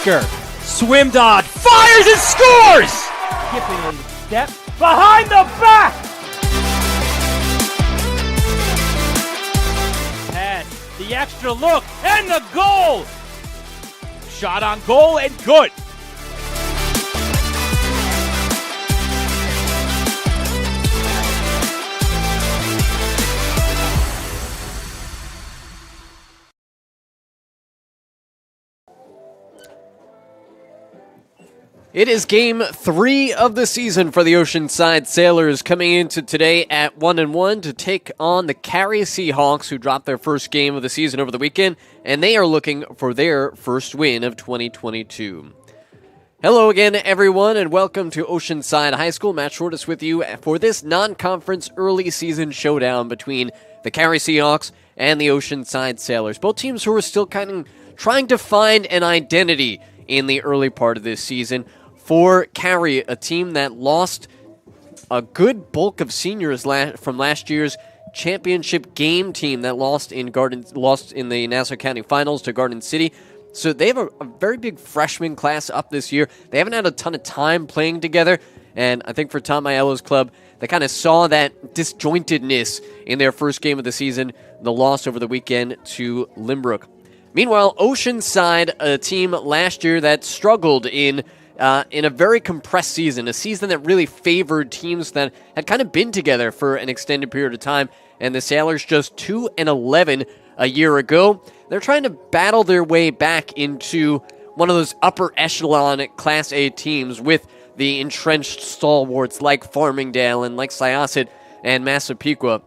Metzger. Swim dodge. Fires and scores! Skipping a step. Behind the back! Pass. The extra look. And the goal! Shot on goal and good. It is game 3 of the season for the Oceanside Sailors, coming into today at 1-1 to take on the Carey Seahawks, who dropped their first game of the season over the weekend, and they are looking for their first win of 2022. Hello again, everyone, and welcome to Oceanside High School. Matt Shortis with you for this non-conference early season showdown between the Carey Seahawks and the Oceanside Sailors. Both teams who are still kind of trying to find an identity in the early part of this season. For Carey, a team that lost a good bulk of seniors from last year's championship game team that lost in the Nassau County Finals to Garden City. So they have a very big freshman class up this year. They haven't had a ton of time playing together, and I think for Tom Aiello's club, they kind of saw that disjointedness in their first game of the season, the loss over the weekend to Limbrook. Meanwhile, Oceanside, a team last year that struggled in a very compressed season, a season that really favored teams that had kind of been together for an extended period of time, and the Sailors just 2-11 a year ago. They're trying to battle their way back into one of those upper echelon Class A teams with the entrenched stalwarts like Farmingdale and like Syosset and Massapequa.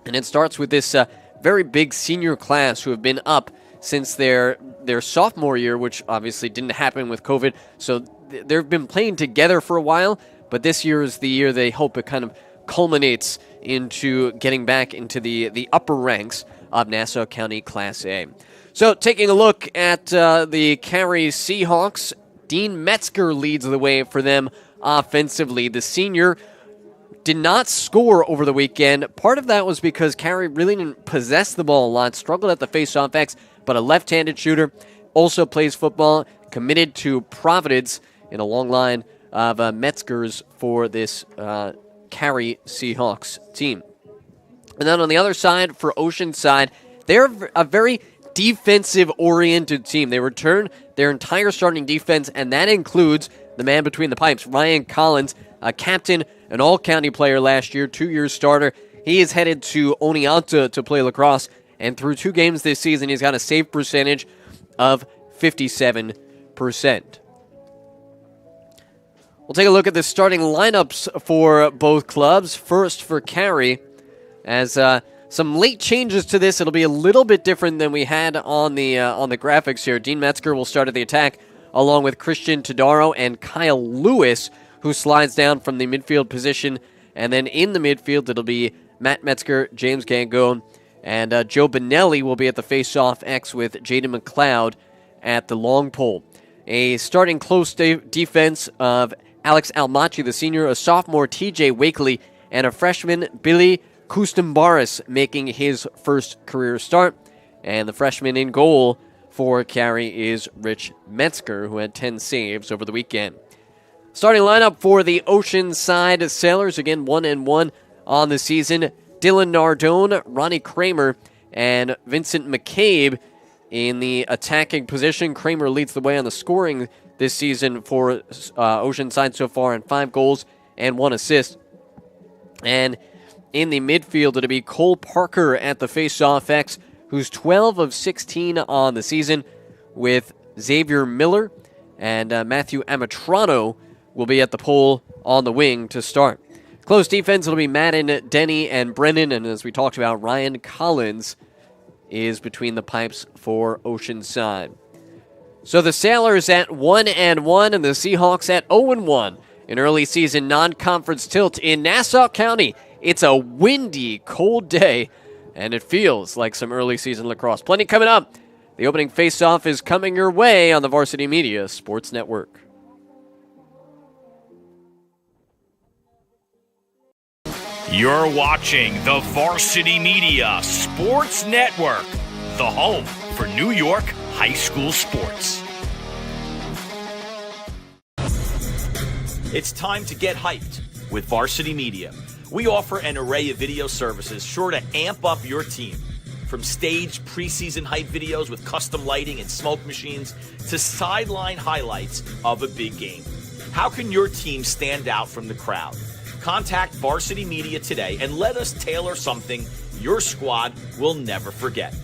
And it starts with this very big senior class who have been up since their sophomore year, which obviously didn't happen with COVID. So they've been playing together for a while, but this year is the year they hope it kind of culminates into getting back into the upper ranks of Nassau County Class A. So taking a look at the Carey Seahawks, Dean Metzger leads the way for them offensively. The senior did not score over the weekend. Part of that was because Carey really didn't possess the ball a lot, struggled at the face-off X, but a left-handed shooter, also plays football, committed to Providence in a long line of Metzgers for this Carey Seahawks team. And then on the other side, for Oceanside, they're a very defensive-oriented team. They return their entire starting defense, and that includes the man between the pipes, Ryan Collins, a captain, an all-county player last year, 2-year starter. He is headed to Oneonta to play lacrosse, and through 2 games this season, he's got a save percentage of 57%. We'll take a look at the starting lineups for both clubs. First for Carey, as some late changes to this. It'll be a little bit different than we had on the graphics here. Dean Metzger will start at the attack, along with Christian Todaro and Kyle Lewis, who slides down from the midfield position. And then in the midfield, it'll be Matt Metzger, James Gangone, and Joe Benelli will be at the face-off X with Jaden McLeod at the long pole. A starting close defense of Alex Almachi, the senior, a sophomore TJ Wakely, and a freshman Billy Kustumbaris making his first career start. And the freshman in goal for Carey is Rich Metzger, who had 10 saves over the weekend. Starting lineup for the Oceanside Sailors, again 1-1 on the season. Dylan Nardone, Ronnie Kramer, and Vincent McCabe in the attacking position. Kramer leads the way on the scoring this season for Oceanside so far, in 5 goals and 1 assist. And in the midfield, it'll be Cole Parker at the face-off X, who's 12 of 16 on the season, with Xavier Miller and Matthew Amatrano will be at the pole on the wing to start. Close defense, it'll be Madden, Denny, and Brennan, and as we talked about, Ryan Collins is between the pipes for Oceanside. So the Sailors at 1-1 and the Seahawks at 0-1. An early season non-conference tilt in Nassau County. It's a windy, cold day, and it feels like some early season lacrosse. Plenty coming up. The opening face-off is coming your way on the Varsity Media Sports Network. You're watching the Varsity Media Sports Network, the home for New York high school sports. It's time to get hyped with Varsity Media. We offer an array of video services sure to amp up your team. From staged preseason hype videos with custom lighting and smoke machines to sideline highlights of a big game. How can your team stand out from the crowd? Contact Varsity Media today and let us tailor something your squad will never forget.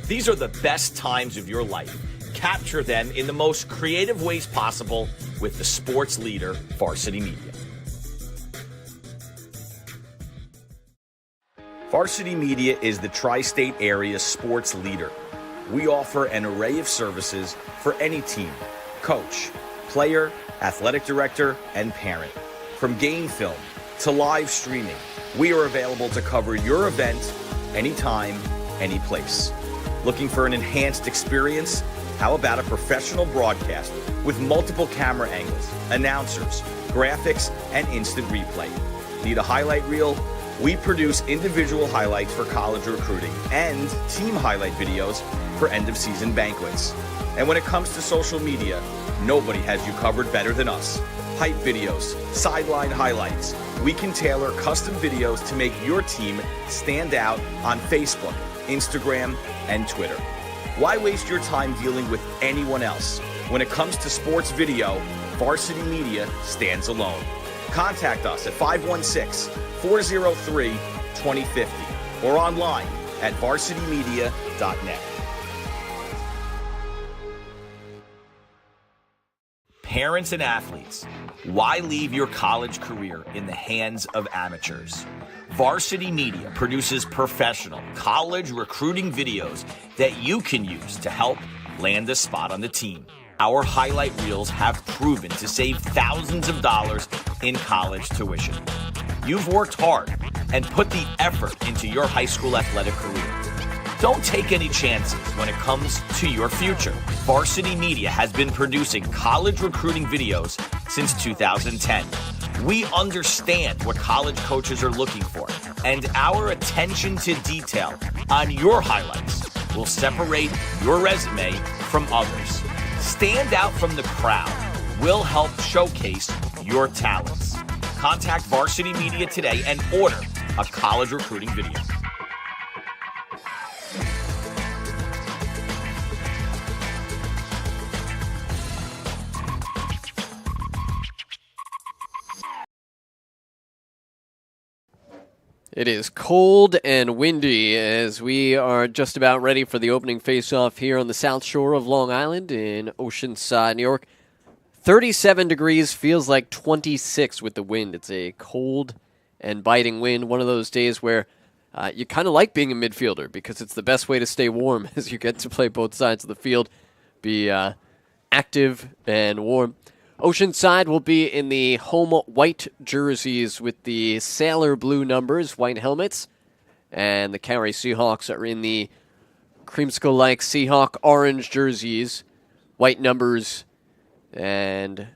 These are the best times of your life. Capture them in the most creative ways possible with the sports leader, Varsity Media. Varsity Media is the tri-state area sports leader. We offer an array of services for any team, coach, player, athletic director, and parent. From game film to live streaming, we are available to cover your event anytime, any place. Looking for an enhanced experience? How about a professional broadcast with multiple camera angles, announcers, graphics, and instant replay? Need a highlight reel? We produce individual highlights for college recruiting and team highlight videos for end-of-season banquets. And when it comes to social media, nobody has you covered better than us. Hype videos, sideline highlights. We can tailor custom videos to make your team stand out on Facebook, Instagram, and Twitter. Why waste your time dealing with anyone else? When it comes to sports video, Varsity Media stands alone. Contact us at 516-403-2050 or online at varsitymedia.net. Parents and athletes, why leave your college career in the hands of amateurs? Varsity Media produces professional college recruiting videos that you can use to help land a spot on the team. Our highlight reels have proven to save thousands of dollars in college tuition. You've worked hard and put the effort into your high school athletic career. Don't take any chances when it comes to your future. Varsity Media has been producing college recruiting videos since 2010. We understand what college coaches are looking for, and our attention to detail on your highlights will separate your resume from others. Stand out from the crowd. We'll help showcase your talents. Contact Varsity Media today and order a college recruiting video. It is cold and windy as we are just about ready for the opening face-off here on the south shore of Long Island in Oceanside, New York. 37 degrees, feels like 26 with the wind. It's a cold and biting wind, one of those days where you kind of like being a midfielder because it's the best way to stay warm as you get to play both sides of the field, be active and warm. Oceanside will be in the home white jerseys with the sailor blue numbers, white helmets, and the Carey Seahawks are in the creamsicle-like Seahawk orange jerseys, white numbers, and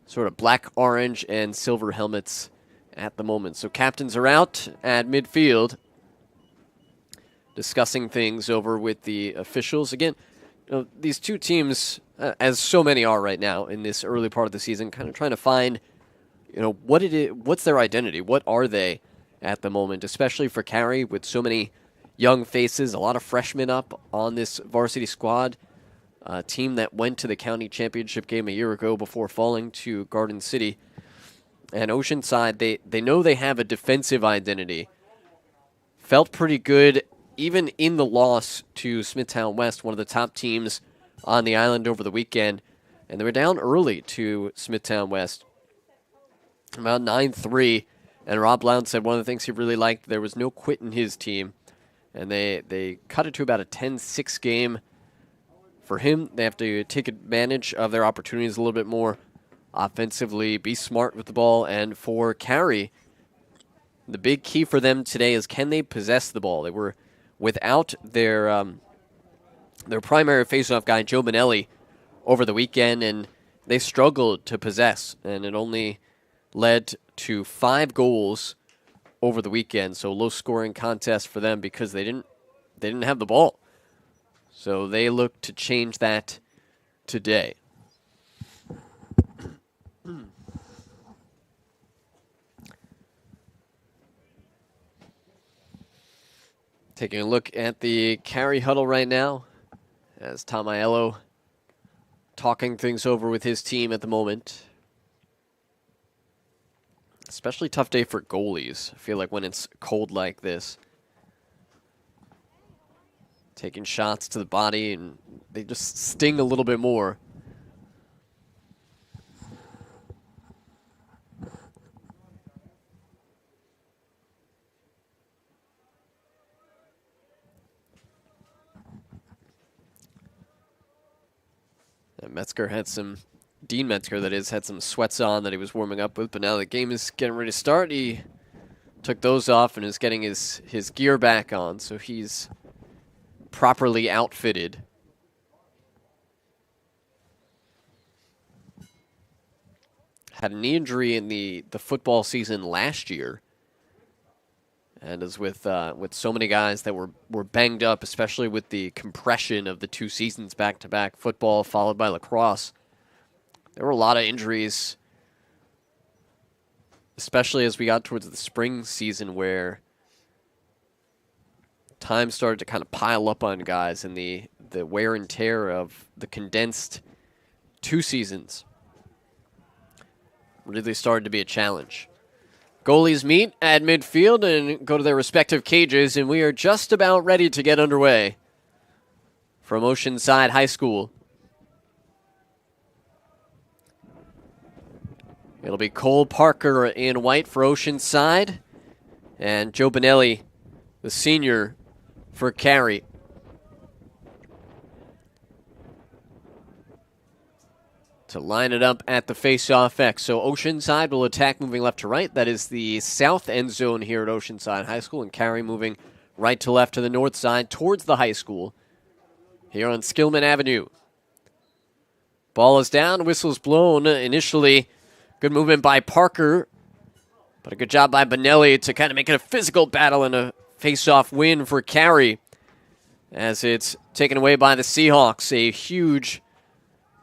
sort of black, orange, and silver helmets at the moment. So captains are out at midfield discussing things over with the officials. Again, these two teams, as so many are right now in this early part of the season, kind of trying to find, what's their identity? What are they at the moment, especially for Carey with so many young faces, a lot of freshmen up on this varsity squad, a team that went to the county championship game a year ago before falling to Garden City. And Oceanside, they know they have a defensive identity. Felt pretty good even in the loss to Smithtown West, one of the top teams on the island over the weekend. And they were down early to Smithtown West, about 9-3. And Rob Blount said one of the things he really liked, there was no quit in his team. And they cut it to about a 10-6 game. For him, they have to take advantage of their opportunities a little bit more offensively, be smart with the ball. And for Carey, the big key for them today is can they possess the ball? They were without their primary faceoff guy, Joe Manelli, over the weekend, and they struggled to possess, and it only led to 5 goals over the weekend. So low-scoring contest for them because they didn't have the ball. So they look to change that today. Taking a look at the Carey huddle right now as Tom Aiello talking things over with his team at the moment. Especially tough day for goalies. I feel like when it's cold like this. Taking shots to the body and they just sting a little bit more. Metzger had some, Dean Metzger that is, had some sweats on that he was warming up with, but now the game is getting ready to start. He took those off and is getting his gear back on, so he's properly outfitted. Had a knee injury in the football season last year. And as with so many guys that were banged up, especially with the compression of the 2 seasons back-to-back, football followed by lacrosse, there were a lot of injuries, especially as we got towards the spring season where time started to kind of pile up on guys and the wear and tear of the condensed 2 seasons really started to be a challenge. Goalies meet at midfield and go to their respective cages, and we are just about ready to get underway from Oceanside High School. It'll be Cole Parker in white for Oceanside, and Joe Bonelli, the senior, for Carey. To line it up at the face-off X. So Oceanside will attack moving left to right. That is the south end zone here at Oceanside High School, and Carey moving right to left to the north side towards the high school here on Skillman Avenue. Ball is down, whistle's blown. Initially, good movement by Parker, but a good job by Bonelli to kind of make it a physical battle and a face-off win for Carey as it's taken away by the Seahawks. A huge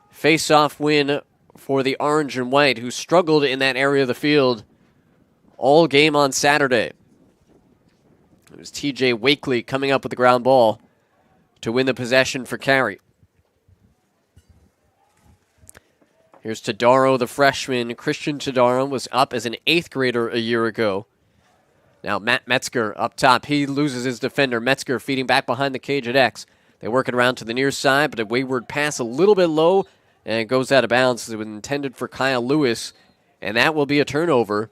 face-off win for the orange and white, who struggled in that area of the field all game on Saturday. It was TJ Wakely coming up with the ground ball to win the possession for Carey. Here's Tadaro, the freshman. Christian Tadaro was up as an 8th grader a year ago. Now Matt Metzger up top. He loses his defender. Metzger feeding back behind the cage at X. They work it around to the near side, but a wayward pass a little bit low, and it goes out of bounds. It was intended for Kyle Lewis, and that will be a turnover.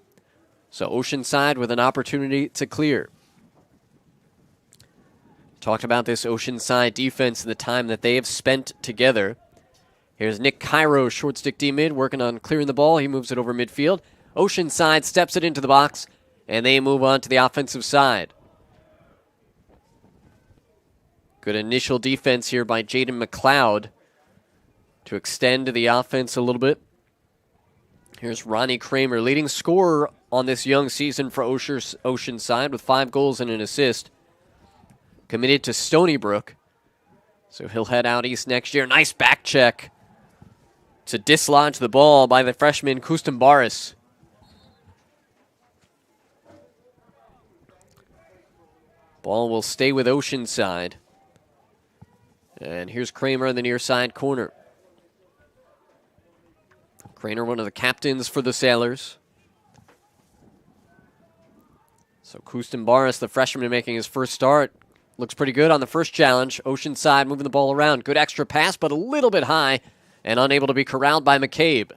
So Oceanside with an opportunity to clear. Talked about this Oceanside defense and the time that they have spent together. Here's Nick Cairo, short stick D-mid, working on clearing the ball. He moves it over midfield. Oceanside steps it into the box, and they move on to the offensive side. Good initial defense here by Jaden McLeod to extend the offense a little bit. Here's Ronnie Kramer, leading scorer on this young season for Oceanside with 5 goals and an assist. Committed to Stony Brook, so he'll head out east next year. Nice back check to dislodge the ball by the freshman Kustum Baris. Ball will stay with Oceanside. And here's Kramer in the near side corner. Kramer, one of the captains for the Sailors. So Kustum Baris, the freshman making his first start, looks pretty good on the first challenge. Oceanside moving the ball around. Good extra pass, but a little bit high and unable to be corralled by McCabe.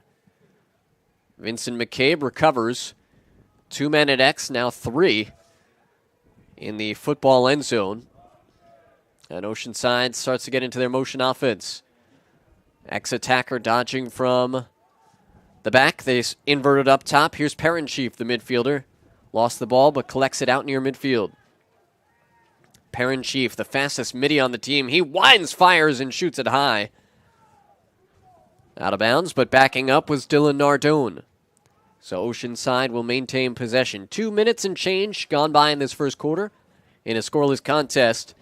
Vincent McCabe recovers. 2 men at X, now 3 in the football end zone. And Oceanside starts to get into their motion offense. X-attacker dodging from the back. They inverted up top. Here's Parent-Chief, the midfielder. Lost the ball, but collects it out near midfield. Parent-Chief, the fastest midi on the team. He winds, fires, and shoots it high. Out of bounds, but backing up was Dylan Nardone. So Oceanside will maintain possession. 2 minutes and change gone by in this first quarter in a scoreless contest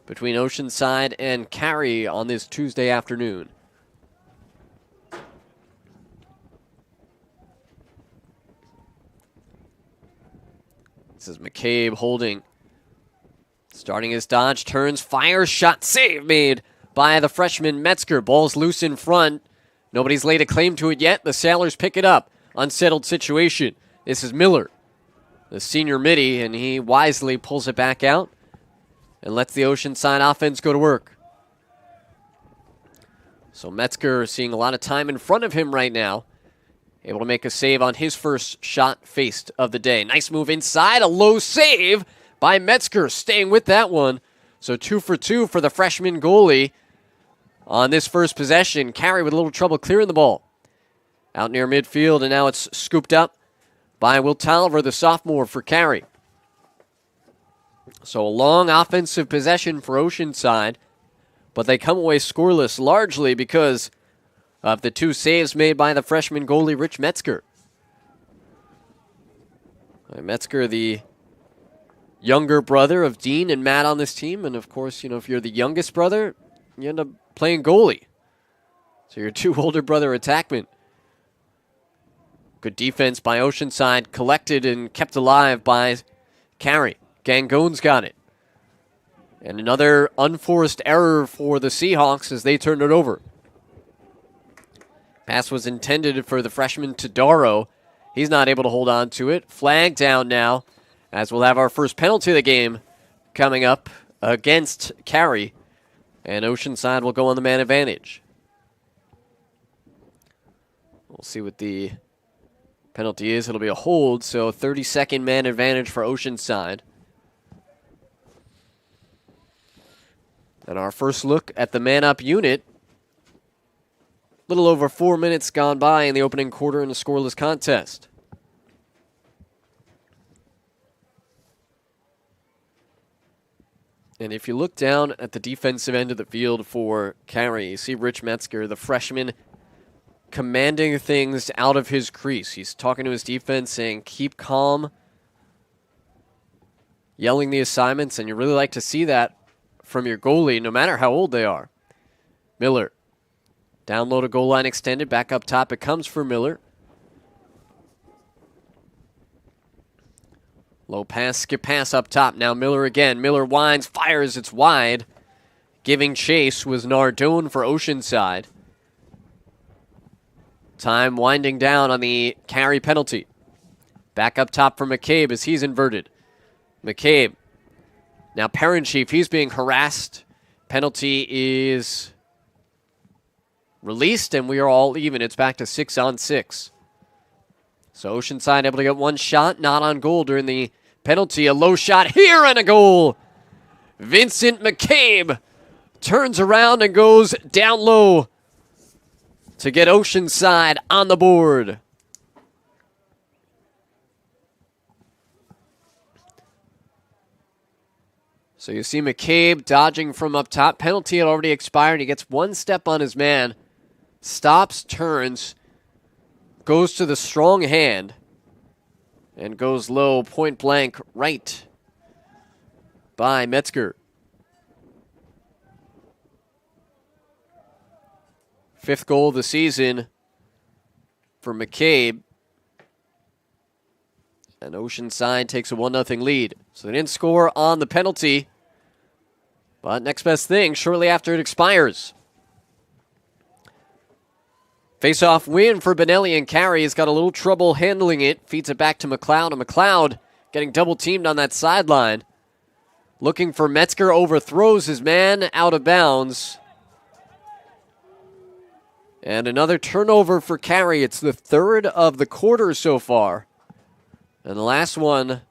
between Oceanside and Carey on this Tuesday afternoon. This is McCabe holding. Starting his dodge, turns, fires, shot, save made by the freshman Metzger. Ball's loose in front. Nobody's laid a claim to it yet. The Sailors pick it up. Unsettled situation. This is Miller, the senior midi, and he wisely pulls it back out and lets the Oceanside offense go to work. So Metzger seeing a lot of time in front of him right now. Able to make a save on his first shot faced of the day. Nice move inside. A low save by Metzger, staying with that one. So 2 for 2 for the freshman goalie on this first possession. Carey with a little trouble clearing the ball out near midfield, and now it's scooped up by Will Tolliver, the sophomore, for Carey. So a long offensive possession for Oceanside, but they come away scoreless largely because of the 2 saves made by the freshman goalie, Rich Metzger. Metzger, the younger brother of Dean and Matt on this team, and of course, if you're the youngest brother, you end up playing goalie. So your 2 older brother attackmen. Good defense by Oceanside, collected and kept alive by Carey. Gangone's got it. And another unforced error for the Seahawks as they turned it over. Pass was intended for the freshman Todaro. He's not able to hold on to it. Flag down now, as we'll have our first penalty of the game coming up against Carey. And Oceanside will go on the man advantage. We'll see what the penalty is. It'll be a hold, so 30-second man advantage for Oceanside. And our first look at the man-up unit. Little over 4 minutes gone by in the opening quarter in a scoreless contest. And if you look down at the defensive end of the field for Carey, you see Rich Metzger, the freshman, commanding things out of his crease. He's talking to his defense, saying, keep calm, yelling the assignments, and you really like to see that from your goalie, no matter how old they are. Miller. Down low to goal line extended. Back up top. It comes for Miller. Low pass, skip pass up top. Now Miller again. Miller winds, fires. It's wide. Giving chase was Nardone for Oceanside. Time winding down on the Carey penalty. Back up top for McCabe as he's inverted. McCabe. Now Parent-Chief, he's being harassed. Penalty is released, and we are all even. It's back to 6-on-6. So Oceanside able to get one shot, not on goal during the penalty. A low shot here and a goal. Vincent McCabe turns around and goes down low to get Oceanside on the board. So you see McCabe dodging from up top. Penalty had already expired. He gets one step on his man. Stops, turns, goes to the strong hand, and goes low, point blank, right by Metzger. 5th goal of the season for McCabe. And Oceanside takes a 1-0 lead. So they didn't score on the penalty. But next best thing, shortly after it expires. Face-off win for Benelli, and Carey has got a little trouble handling it. Feeds it back to McLeod, and McLeod getting double-teamed on that sideline. Looking for Metzger, overthrows his man out of bounds. And another turnover for Carey. It's the 3rd of the quarter so far. And the last one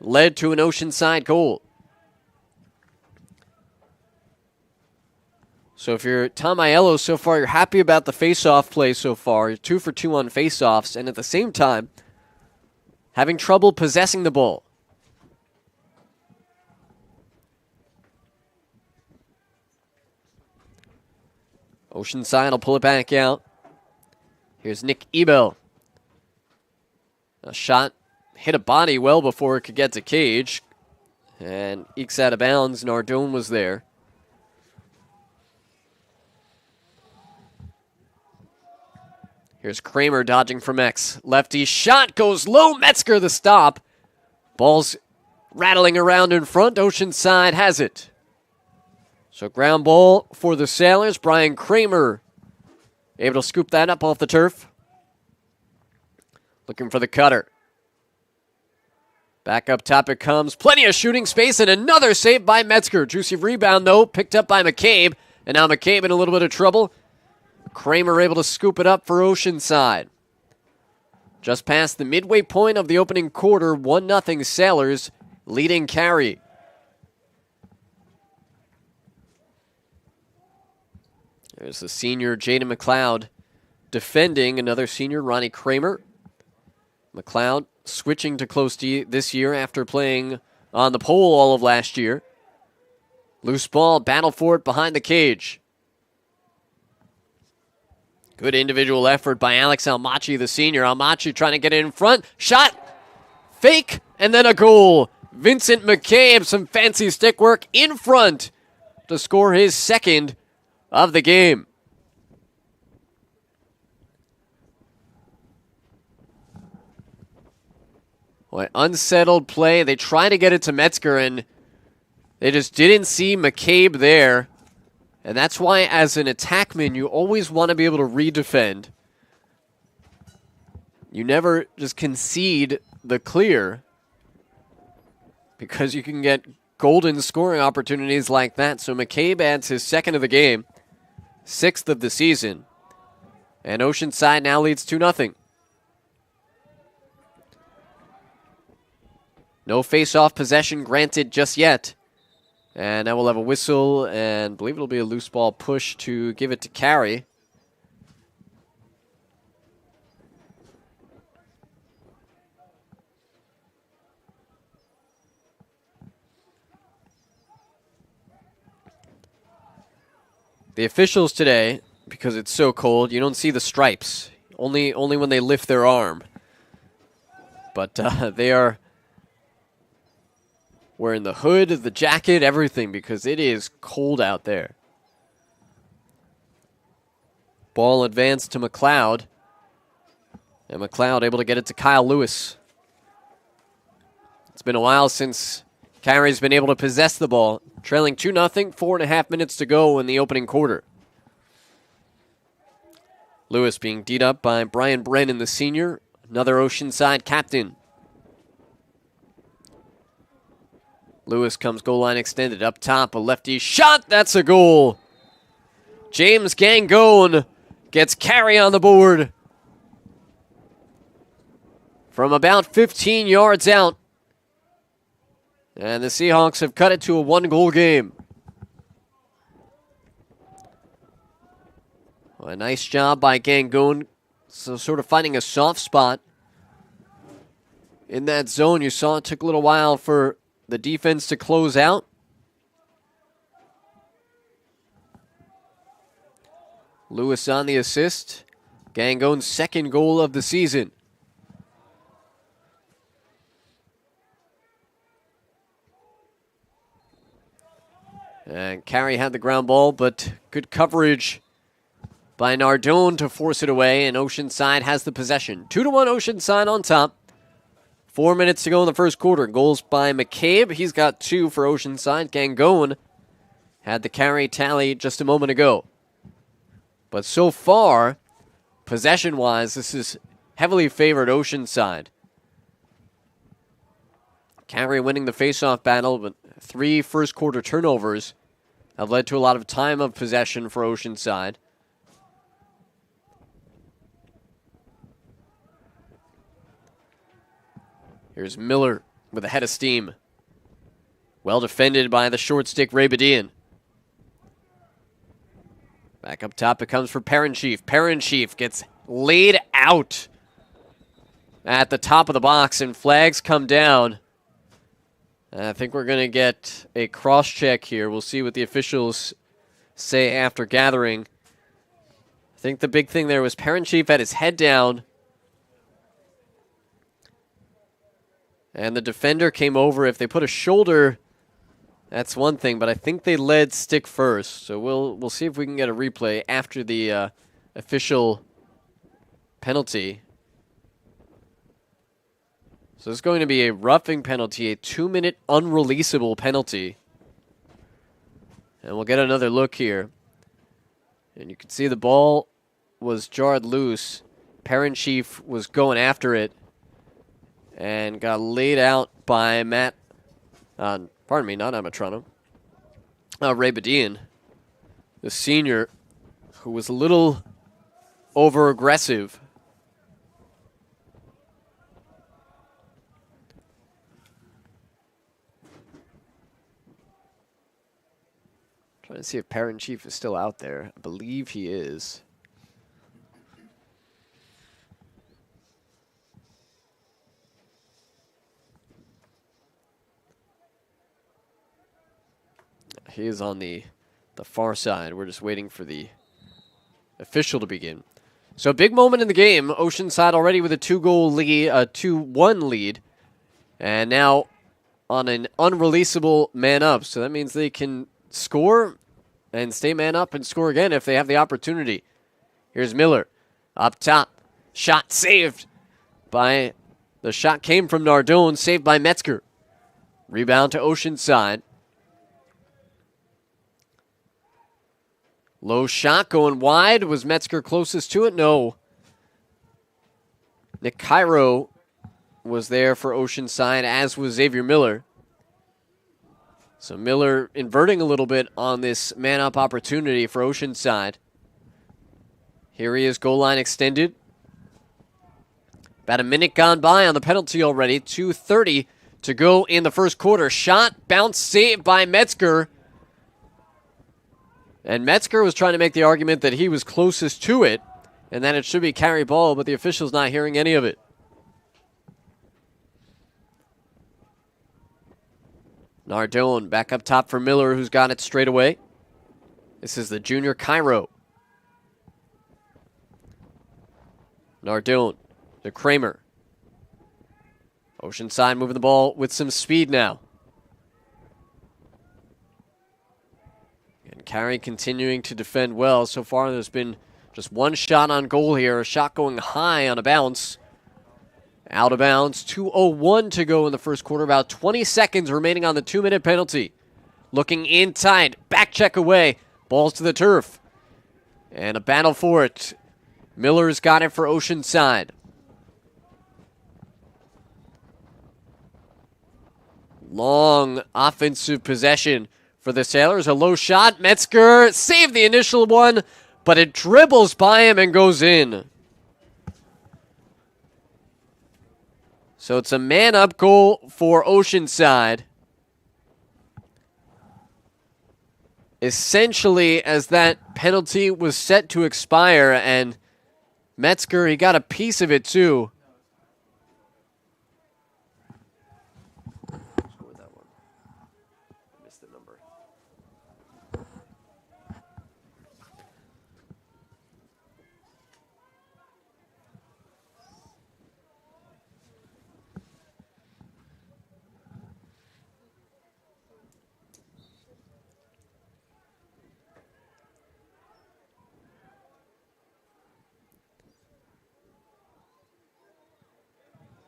led to an Oceanside goal. So if you're Tom Aiello so far, you're happy about the face-off play so far. You're 2 for 2 on face-offs, and at the same time, having trouble possessing the ball. Oceanside will pull it back out. Here's Nick Ebel. A shot hit a body well before it could get to cage, and ekes out of bounds. Nardone was there. Here's Kramer dodging from X. Lefty shot goes low. Metzger the stop. Ball's rattling around in front. Oceanside has it. So ground ball for the Sailors. Brian Kramer able to scoop that up off the turf. Looking for the cutter. Back up top it comes. Plenty of shooting space and another save by Metzger. Juicy rebound, though, picked up by McCabe. And now McCabe in a little bit of trouble. Kramer able to scoop it up for Oceanside. Just past the midway point of the opening quarter, 1-0 Sailors leading Carey. There's the senior Jaden McLeod defending another senior Ronnie Kramer. McLeod switching to close D this year after playing on the pole all of last year. Loose ball, battle for it behind the cage. Good individual effort by Alex Almachi, the senior. Almachi trying to get it in front. Shot, fake, and then a goal. Vincent McCabe, some fancy stick work in front to score his second of the game. Boy, unsettled play. They try to get it to Metzger, and they just didn't see McCabe there. And that's why, as an attackman, you always want to be able to redefend. You never just concede the clear, because you can get golden scoring opportunities like that. So McCabe adds his second of the game, 6th of the season. And Oceanside now leads 2-0. No face-off possession granted just yet. And now we'll have a whistle, and I believe it'll be a loose ball push to give it to Carey. The officials today, because it's so cold, you don't see the stripes. Only when they lift their arm. But they are wearing the hood, the jacket, everything, because it is cold out there. Ball advanced to McLeod. And McLeod able to get it to Kyle Lewis. It's been a while since Carey's been able to possess the ball. Trailing 2-0, 4.5 minutes to go in the opening quarter. Lewis being D'd up by Brian Brennan, the senior, another Oceanside captain. Lewis comes goal line extended up top, a lefty shot, that's a goal. James Gangone gets Carey on the board from about 15 yards out. And the Seahawks have cut it to a 1-goal game. Well, a nice job by Gangone, so sort of finding a soft spot in that zone. You saw it took a little while for the defense to close out. Lewis on the assist. Gangone's second goal of the season. And Carey had the ground ball, but good coverage by Nardone to force it away, and Oceanside has the possession. 2-1 Oceanside on top. 4 minutes to go in the first quarter. Goals by McCabe. He's got 2 for Oceanside. Gangone had the Carey tally just a moment ago. But so far, possession-wise, this is heavily favored Oceanside. Carey winning the face-off battle, but 3 first-quarter turnovers have led to a lot of time of possession for Oceanside. Here's Miller with a head of steam. Well defended by the short stick Ray Badian. Back up top it comes for Parenchief. Parenchief gets laid out at the top of the box, and flags come down. I think we're going to get a cross-check here. We'll see what the officials say after gathering. I think the big thing there was Parenchief had his head down, and the defender came over. If they put a shoulder, that's one thing, but I think they led stick first. So we'll see if we can get a replay after the official penalty. So it's going to be a roughing penalty, a 2-minute unreleasable penalty. And we'll get another look here. And you can see the ball was jarred loose. Parent Chief was going after it and got laid out by Ray Badian, the senior, who was a little over-aggressive. Trying to see if Parent Chief is still out there. I believe he is. He is on the far side. We're just waiting for the official to begin. So a big moment in the game. Oceanside already with a 2-goal lead, a 2-1 lead. And now on an unreleasable man up. So that means they can score and stay man up and score again if they have the opportunity. Here's Miller up top. Shot saved by, the shot came from Nardone, saved by Metzger. Rebound to Oceanside. Low shot going wide. Was Metzger closest to it? No. Nick Cairo was there for Oceanside, as was Xavier Miller. So Miller inverting a little bit on this man-up opportunity for Oceanside. Here he is, goal line extended. About a minute gone by on the penalty already. 2:30 to go in the first quarter. Shot, bounce, saved by Metzger. And Metzger was trying to make the argument that he was closest to it and that it should be Carey ball, but the official's not hearing any of it. Nardone back up top for Miller, who's got it straight away. This is the junior Cairo. Nardone to Kramer. Oceanside moving the ball with some speed now. And Carey continuing to defend well. So far there's been just one shot on goal here. A shot going high on a bounce. Out of bounds. 2:01 to go in the first quarter. About 20 seconds remaining on the 2-minute penalty. Looking in tight. Back check away. Balls to the turf. And a battle for it. Miller's got it for Oceanside. Long offensive possession for the Sailors. A low shot. Metzger saved the initial one, but it dribbles by him and goes in. So it's a man-up goal for Oceanside. Essentially, as that penalty was set to expire, and Metzger, he got a piece of it too.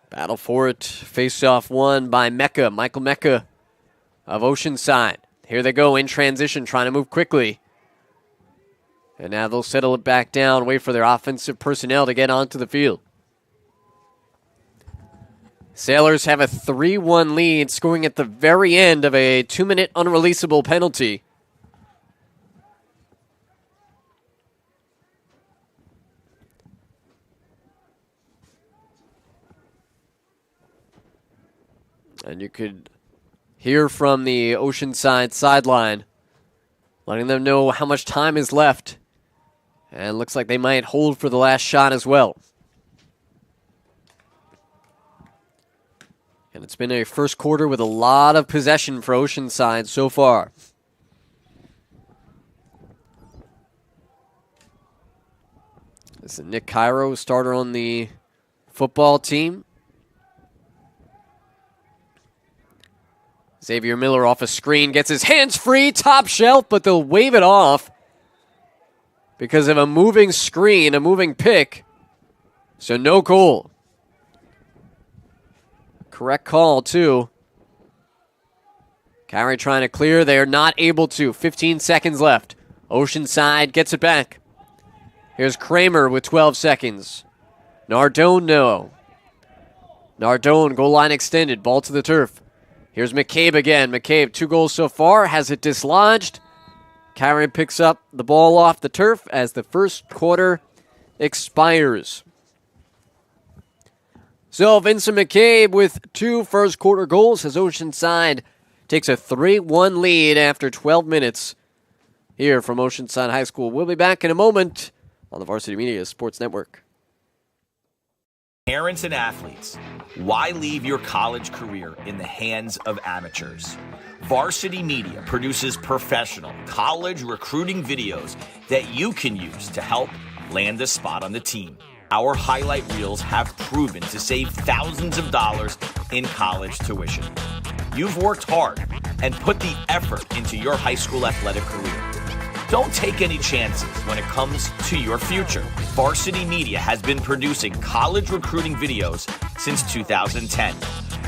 Battle for it. Face-off won by Michael Mecca of Oceanside. Here they go in transition, trying to move quickly. And now they'll settle it back down, wait for their offensive personnel to get onto the field. Sailors have a 3-1 lead, scoring at the very end of a 2-minute unreleasable penalty. And you could hear from the Oceanside sideline, letting them know how much time is left. And looks like they might hold for the last shot as well. And it's been a first quarter with a lot of possession for Oceanside so far. This is Nick Cairo, starter on the football team. Xavier Miller off a screen, gets his hands free, top shelf, but they'll wave it off because of a moving screen, a moving pick. So no goal. Correct call, too. Carey trying to clear. They are not able to. 15 seconds left. Oceanside gets it back. Here's Kramer with 12 seconds. Nardone, no. Nardone, goal line extended. Ball to the turf. Here's McCabe again. McCabe, 2 goals so far. Has it dislodged. Carey picks up the ball off the turf as the first quarter expires. So Vincent McCabe with 2 first quarter goals as Oceanside takes a 3-1 lead after 12 minutes here from Oceanside High School. We'll be back in a moment on the Varsity Media Sports Network. Parents and athletes, why leave your college career in the hands of amateurs? Varsity Media produces professional college recruiting videos that you can use to help land a spot on the team. Our highlight reels have proven to save thousands of dollars in college tuition. You've worked hard and put the effort into your high school athletic career. Don't take any chances when it comes to your future. Varsity Media has been producing college recruiting videos since 2010.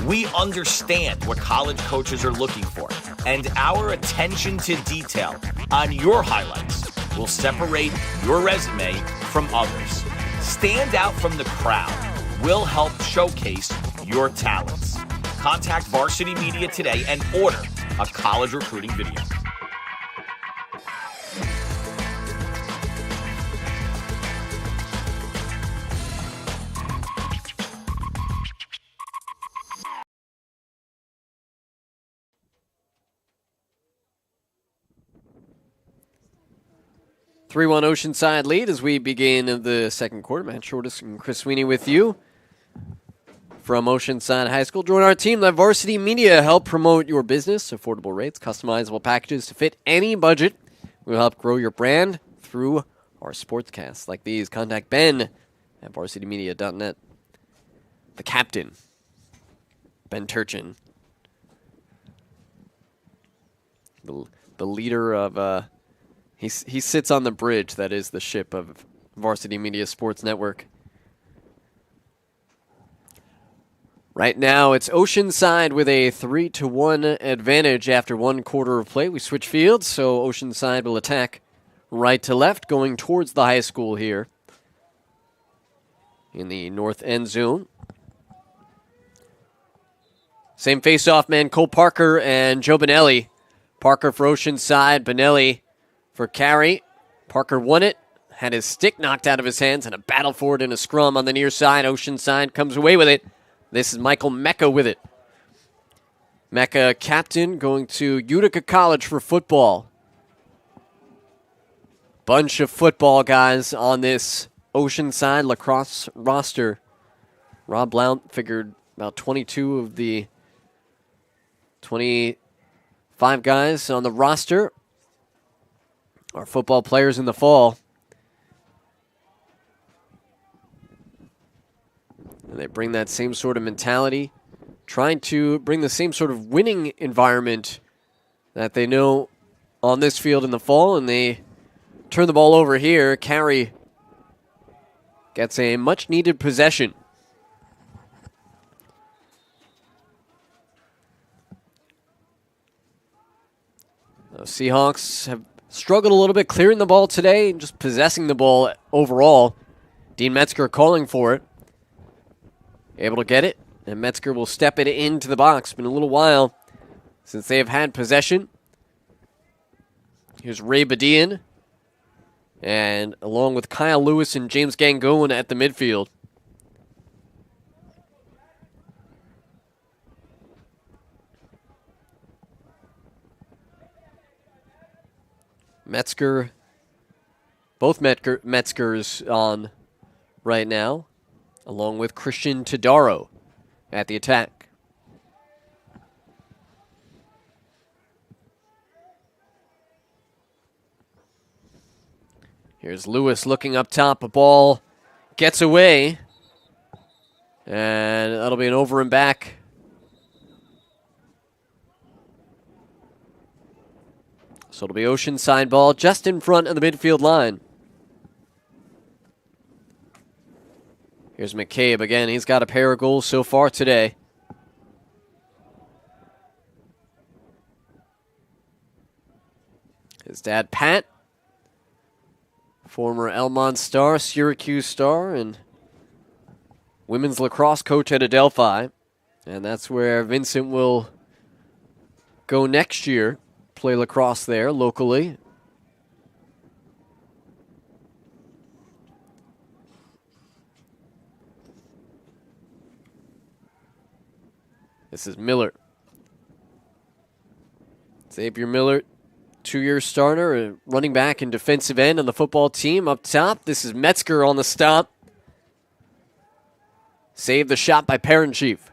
We understand what college coaches are looking for, and our attention to detail on your highlights will separate your resume from others. Stand out from the crowd. We'll help showcase your talents. Contact Varsity Media today and order a college recruiting video. Three-one Oceanside lead as we begin the second quarter. Matt Shortis and Chris Sweeney with you from Oceanside High School. Join our team. Let Varsity Media help promote your business. Affordable rates, customizable packages to fit any budget. We'll help grow your brand through our sportscasts like these. Contact Ben at varsitymedia.net. The captain, Ben Turchin. The leader of... He sits on the bridge that is the ship of Varsity Media Sports Network. Right now, it's Oceanside with a 3-1 advantage after 1 quarter of play. We switch fields, so Oceanside will attack right to left, going towards the high school here in the north end zone. Same face-off man, Cole Parker and Joe Benelli. Parker for Oceanside, Benelli for Carey. Parker won it, had his stick knocked out of his hands, and a battle for it in a scrum on the near side. Oceanside comes away with it. This is Michael Mecca with it. Mecca, captain, going to Utica College for football. Bunch of football guys on this Oceanside lacrosse roster. Rob Blount figured about 22 of the 25 guys on the roster are football players in the fall. And they bring that same sort of mentality, trying to bring the same sort of winning environment that they know on this field in the fall, and they turn the ball over here. Carey gets a much-needed possession. The Seahawks have struggled a little bit clearing the ball today, and just possessing the ball overall. Dean Metzger calling for it. Able to get it, and Metzger will step it into the box. Been a little while since they have had possession. Here's Ray Badian, and along with Kyle Lewis and James Gangone at the midfield. Metzger, both Metzgers on right now, along with Christian Tadaro at the attack. Here's Lewis looking up top. A ball gets away, and that'll be an over and back. So it'll be Oceanside ball just in front of the midfield line. Here's McCabe again. He's got a pair of goals so far today. His dad, Pat, former Elmont star, Syracuse star, and women's lacrosse coach at Adelphi. And that's where Vincent will go next year, play lacrosse there locally. This is Miller. Xavier Miller, 2-year starter, a running back and defensive end on the football team. Up top, this is Metzger on the stop. Saved the shot by Parent Chief.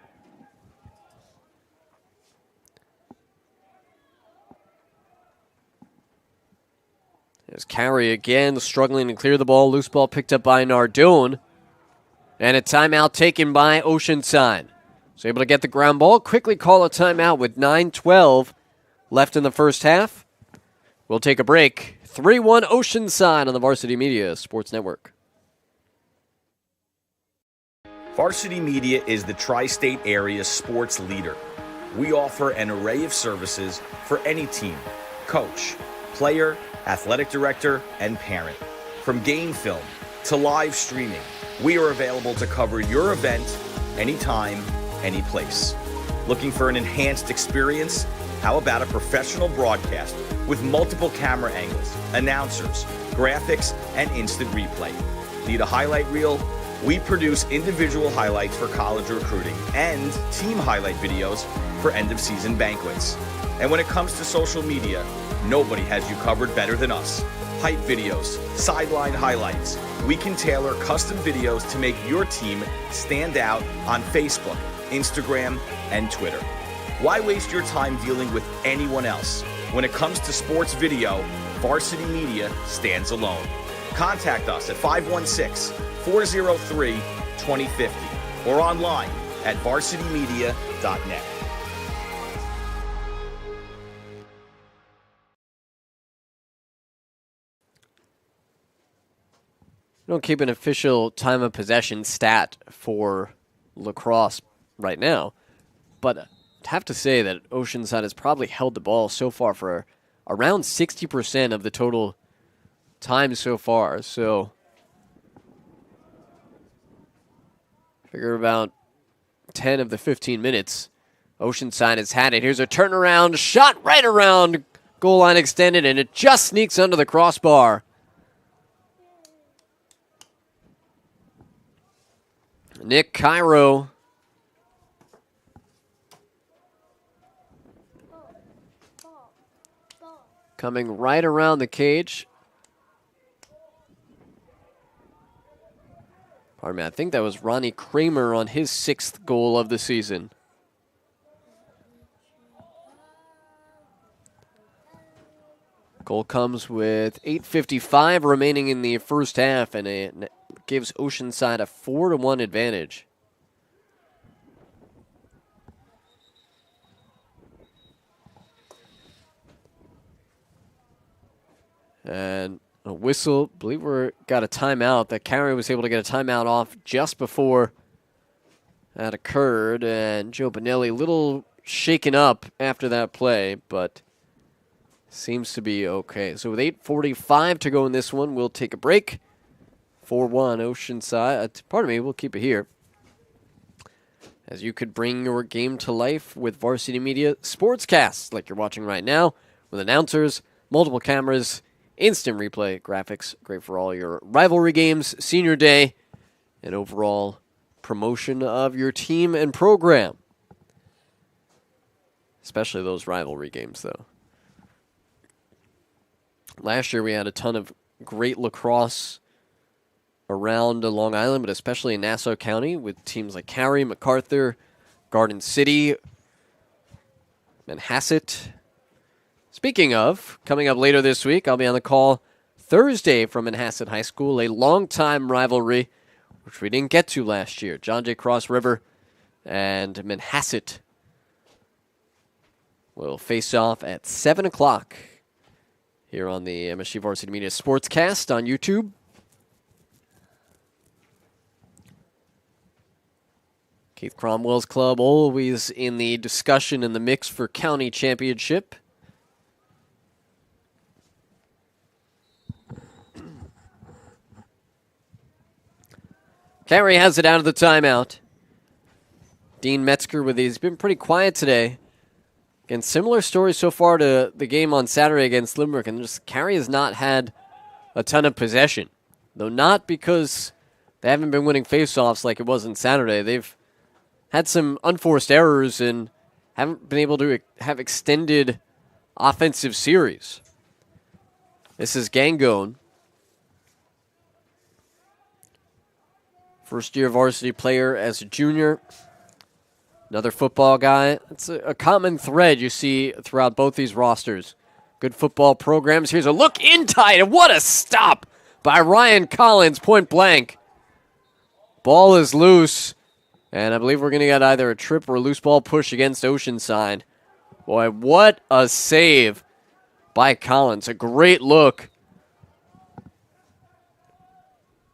There's Carey again, struggling to clear the ball. Loose ball picked up by Nardone. And a timeout taken by Oceanside. So able to get the ground ball, quickly call a timeout with 9:12 left in the first half. We'll take a break. 3-1 Oceanside on the Varsity Media Sports Network. Varsity Media is the tri-state area sports leader. We offer an array of services for any team, coach, player, athletic director, and parent. From game film to live streaming, we are available to cover your event anytime, any place. Looking for an enhanced experience? How about a professional broadcast with multiple camera angles, announcers, graphics, and instant replay? Need a highlight reel? We produce individual highlights for college recruiting and team highlight videos for end-of-season banquets. And when it comes to social media, nobody has you covered better than us. Hype videos, sideline highlights. We can tailor custom videos to make your team stand out on Facebook, Instagram, and Twitter. Why waste your time dealing with anyone else? When it comes to sports video, Varsity Media stands alone. Contact us at 516-403-2050 or online at varsitymedia.net. We don't keep an official time of possession stat for lacrosse right now, but I'd have to say that Oceanside has probably held the ball so far for around 60% of the total time so far. So figure about 10 of the 15 minutes Oceanside has had it. Here's a turnaround shot right around goal line extended, and it just sneaks under the crossbar. Nick Cairo coming right around the cage. Pardon me, I think that was Ronnie Kramer on his 6th goal of the season. Goal comes with 8:55 remaining in the first half, and it gives Oceanside a 4-1 advantage. And a whistle. I believe we got a timeout. That Carey was able to get a timeout off just before that occurred. And Joe Bonelli a little shaken up after that play, but seems to be okay. So with 8:45 to go in this one, we'll take a break. 4-1 Oceanside. Pardon me, we'll keep it here, as you could bring your game to life with Varsity Media SPORTSCAST, like you're watching right now, with announcers, multiple cameras, instant replay graphics, great for all your rivalry games, senior day, and overall promotion of your team and program. Especially those rivalry games, though. Last year we had a ton of great lacrosse around Long Island, but especially in Nassau County with teams like Carey, MacArthur, Garden City, Manhasset. Speaking of, coming up later this week, I'll be on the call Thursday from Manhasset High School, a longtime rivalry, which we didn't get to last year. John J. Cross River and Manhasset will face off at 7 o'clock here on the MSG Varsity Media Sportscast on YouTube. Keith Cromwell's club always in the discussion in the mix for county championship. Carey has it out of the timeout. Dean Metzger he's been pretty quiet today. Again, similar story so far to the game on Saturday against Limerick, and just Carey has not had a ton of possession. Though not because they haven't been winning faceoffs like it was on Saturday. They've had some unforced errors and haven't been able to have extended offensive series. This is Gangone. First-year varsity player as a junior. Another football guy. It's a common thread you see throughout both these rosters. Good football programs. Here's a look in tight, and what a stop by Ryan Collins, point blank. Ball is loose, and I believe we're going to get either a trip or a loose ball push against Oceanside. Boy, what a save by Collins. A great look.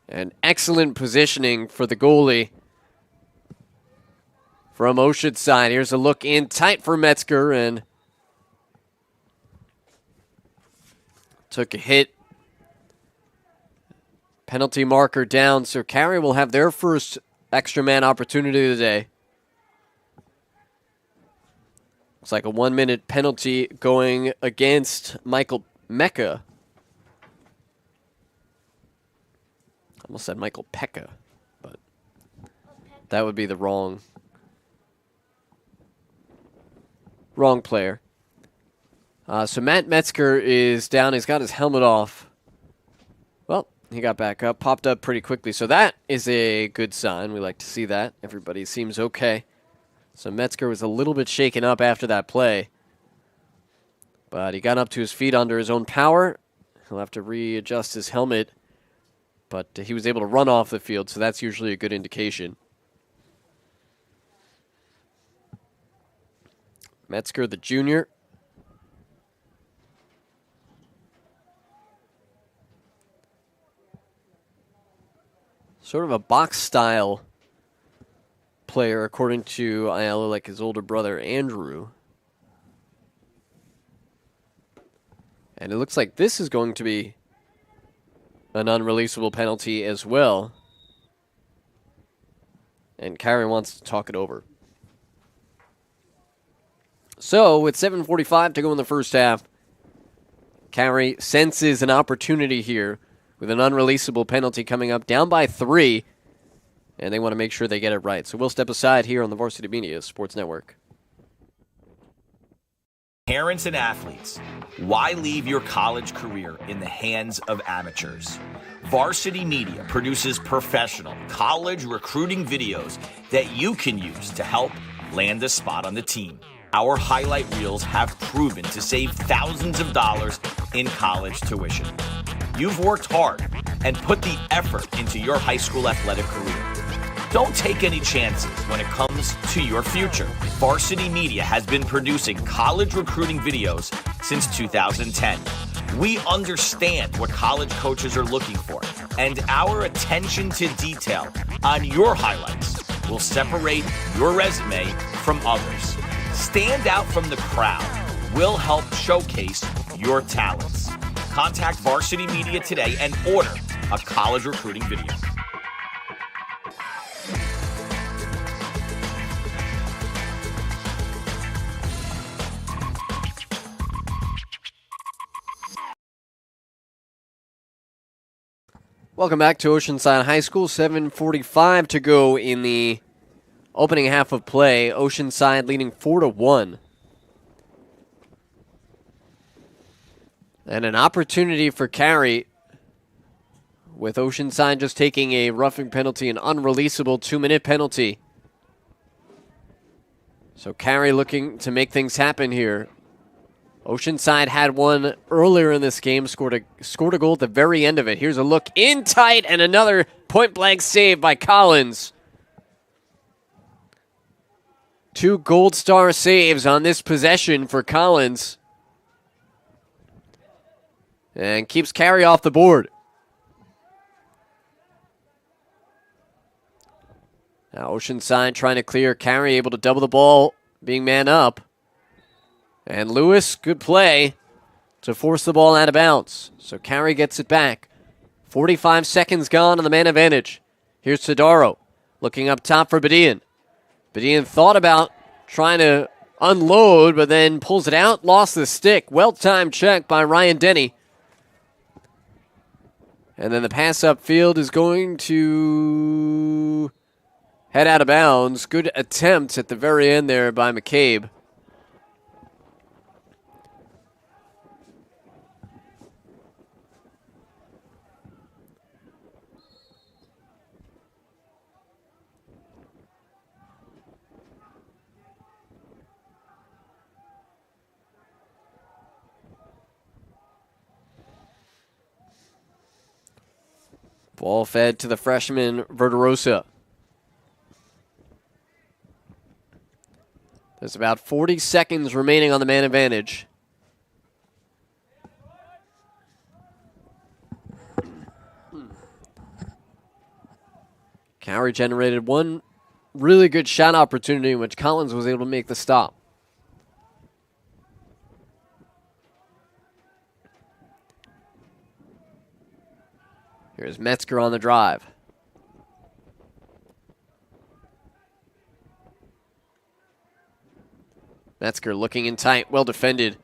And excellent positioning for the goalie from Oceanside. Here's a look in tight for Metzger, and took a hit. Penalty marker down, so Carey will have their first extra man opportunity today. Looks like a 1-minute penalty going against Michael Mecca. Almost said Michael Pekka, but that would be the wrong player. So Matt Metzger is down. He's got his helmet off. Well, he got back up, popped up pretty quickly. So that is a good sign. We like to see that. Everybody seems okay. So Metzger was a little bit shaken up after that play, but he got up to his feet under his own power. He'll have to readjust his helmet, but he was able to run off the field, so that's usually a good indication. Metzger, the junior. Sort of a box-style player, according to Ayala, like his older brother, Andrew. And it looks like this is going to be an unreleasable penalty as well. And Carey wants to talk it over. So, with 7:45 to go in the first half, Carey senses an opportunity here with an unreleasable penalty coming up, down by 3, and they want to make sure they get it right. So we'll step aside here on the Varsity Media Sports Network. Parents and athletes, why leave your college career in the hands of amateurs? Varsity Media produces professional college recruiting videos that you can use to help land a spot on the team. Our highlight reels have proven to save thousands of dollars in college tuition. You've worked hard and put the effort into your high school athletic career. Don't take any chances when it comes to your future. Varsity Media has been producing college recruiting videos since 2010. We understand what college coaches are looking for, and our attention to detail on your highlights will separate your resume from others. Stand out from the crowd. We'll help showcase your talents. Contact Varsity Media today and order a college recruiting video. Welcome back to Oceanside High School. 7:45 to go in the opening half of play. Oceanside leading 4-1. And an opportunity for Carey, with Oceanside just taking a roughing penalty, an unreleasable 2-minute penalty. So Carey looking to make things happen here. Oceanside had one earlier in this game, scored a goal at the very end of it. Here's a look in tight, and another point-blank save by Collins. 2 Gold Star saves on this possession for Collins. And keeps Carey off the board. Now Oceanside trying to clear. Carey able to double the ball, being man up. And Lewis, good play to force the ball out of bounds. So Carey gets it back. 45 seconds gone on the man advantage. Here's Sidaro looking up top for Bedian. Bedian thought about trying to unload, but then pulls it out, lost the stick. Well-timed check by Ryan Denny. And then the pass upfield is going to head out of bounds. Good attempt at the very end there by McCabe. Ball fed to the freshman, Verderosa. There's about 40 seconds remaining on the man advantage. Carey generated one really good shot opportunity in which Collins was able to make the stop. Here's Metzger on the drive. Metzger looking in tight, well defended.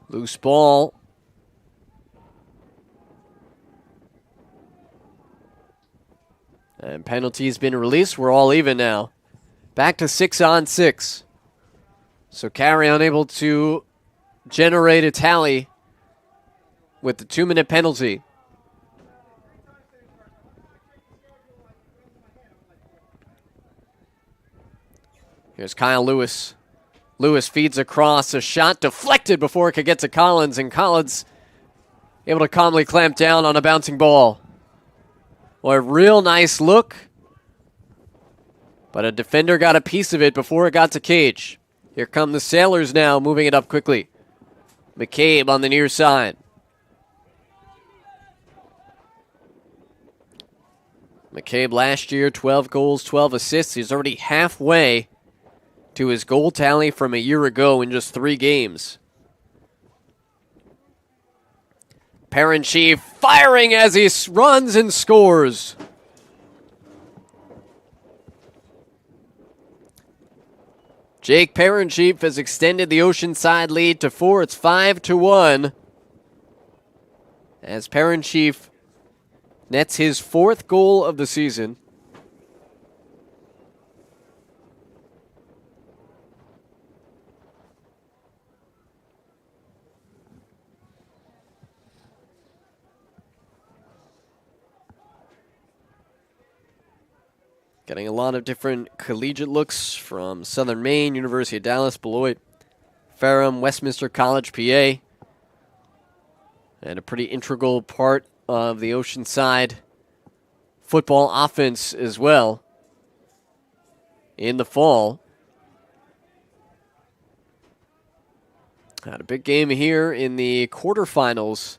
Loose ball. And penalty's been released. We're all even now. Back to 6-on-6. So Carey unable to generate a tally with the 2-minute penalty. Here's Kyle Lewis. Lewis feeds across, a shot deflected before it could get to Collins, and Collins able to calmly clamp down on a bouncing ball. Well, a real nice look, but a defender got a piece of it before it got to Cage. Here come the Sailors now, moving it up quickly. McCabe on the near side. McCabe last year, 12 goals, 12 assists. He's already halfway to his goal tally from a year ago in just 3 games. Parent-Chief firing as he runs and scores. Jake Parent-Chief has extended the Oceanside lead to 4. It's 5-1. As Parent-Chief nets his 4th goal of the season. Getting a lot of different collegiate looks from Southern Maine, University of Dallas, Beloit, Ferrum, Westminster College, PA. And a pretty integral part of the Oceanside football offense as well in the fall. Had a big game here in the quarterfinals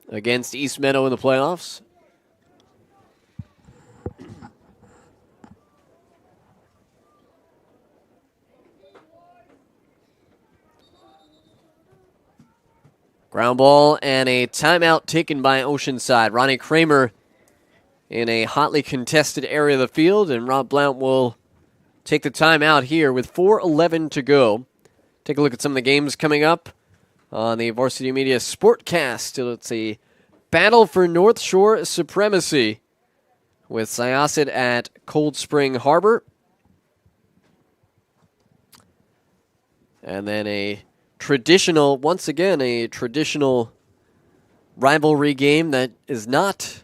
against East Meadow in the playoffs. Ground ball and a timeout taken by Oceanside. Ronnie Kramer in a hotly contested area of the field, and Rob Blount will take the timeout here with 4:11 to go. Take a look at some of the games coming up on the Varsity Media SPORTSCAST. It's a battle for North Shore supremacy with Syosset at Cold Spring Harbor. And then once again, a traditional rivalry game that is not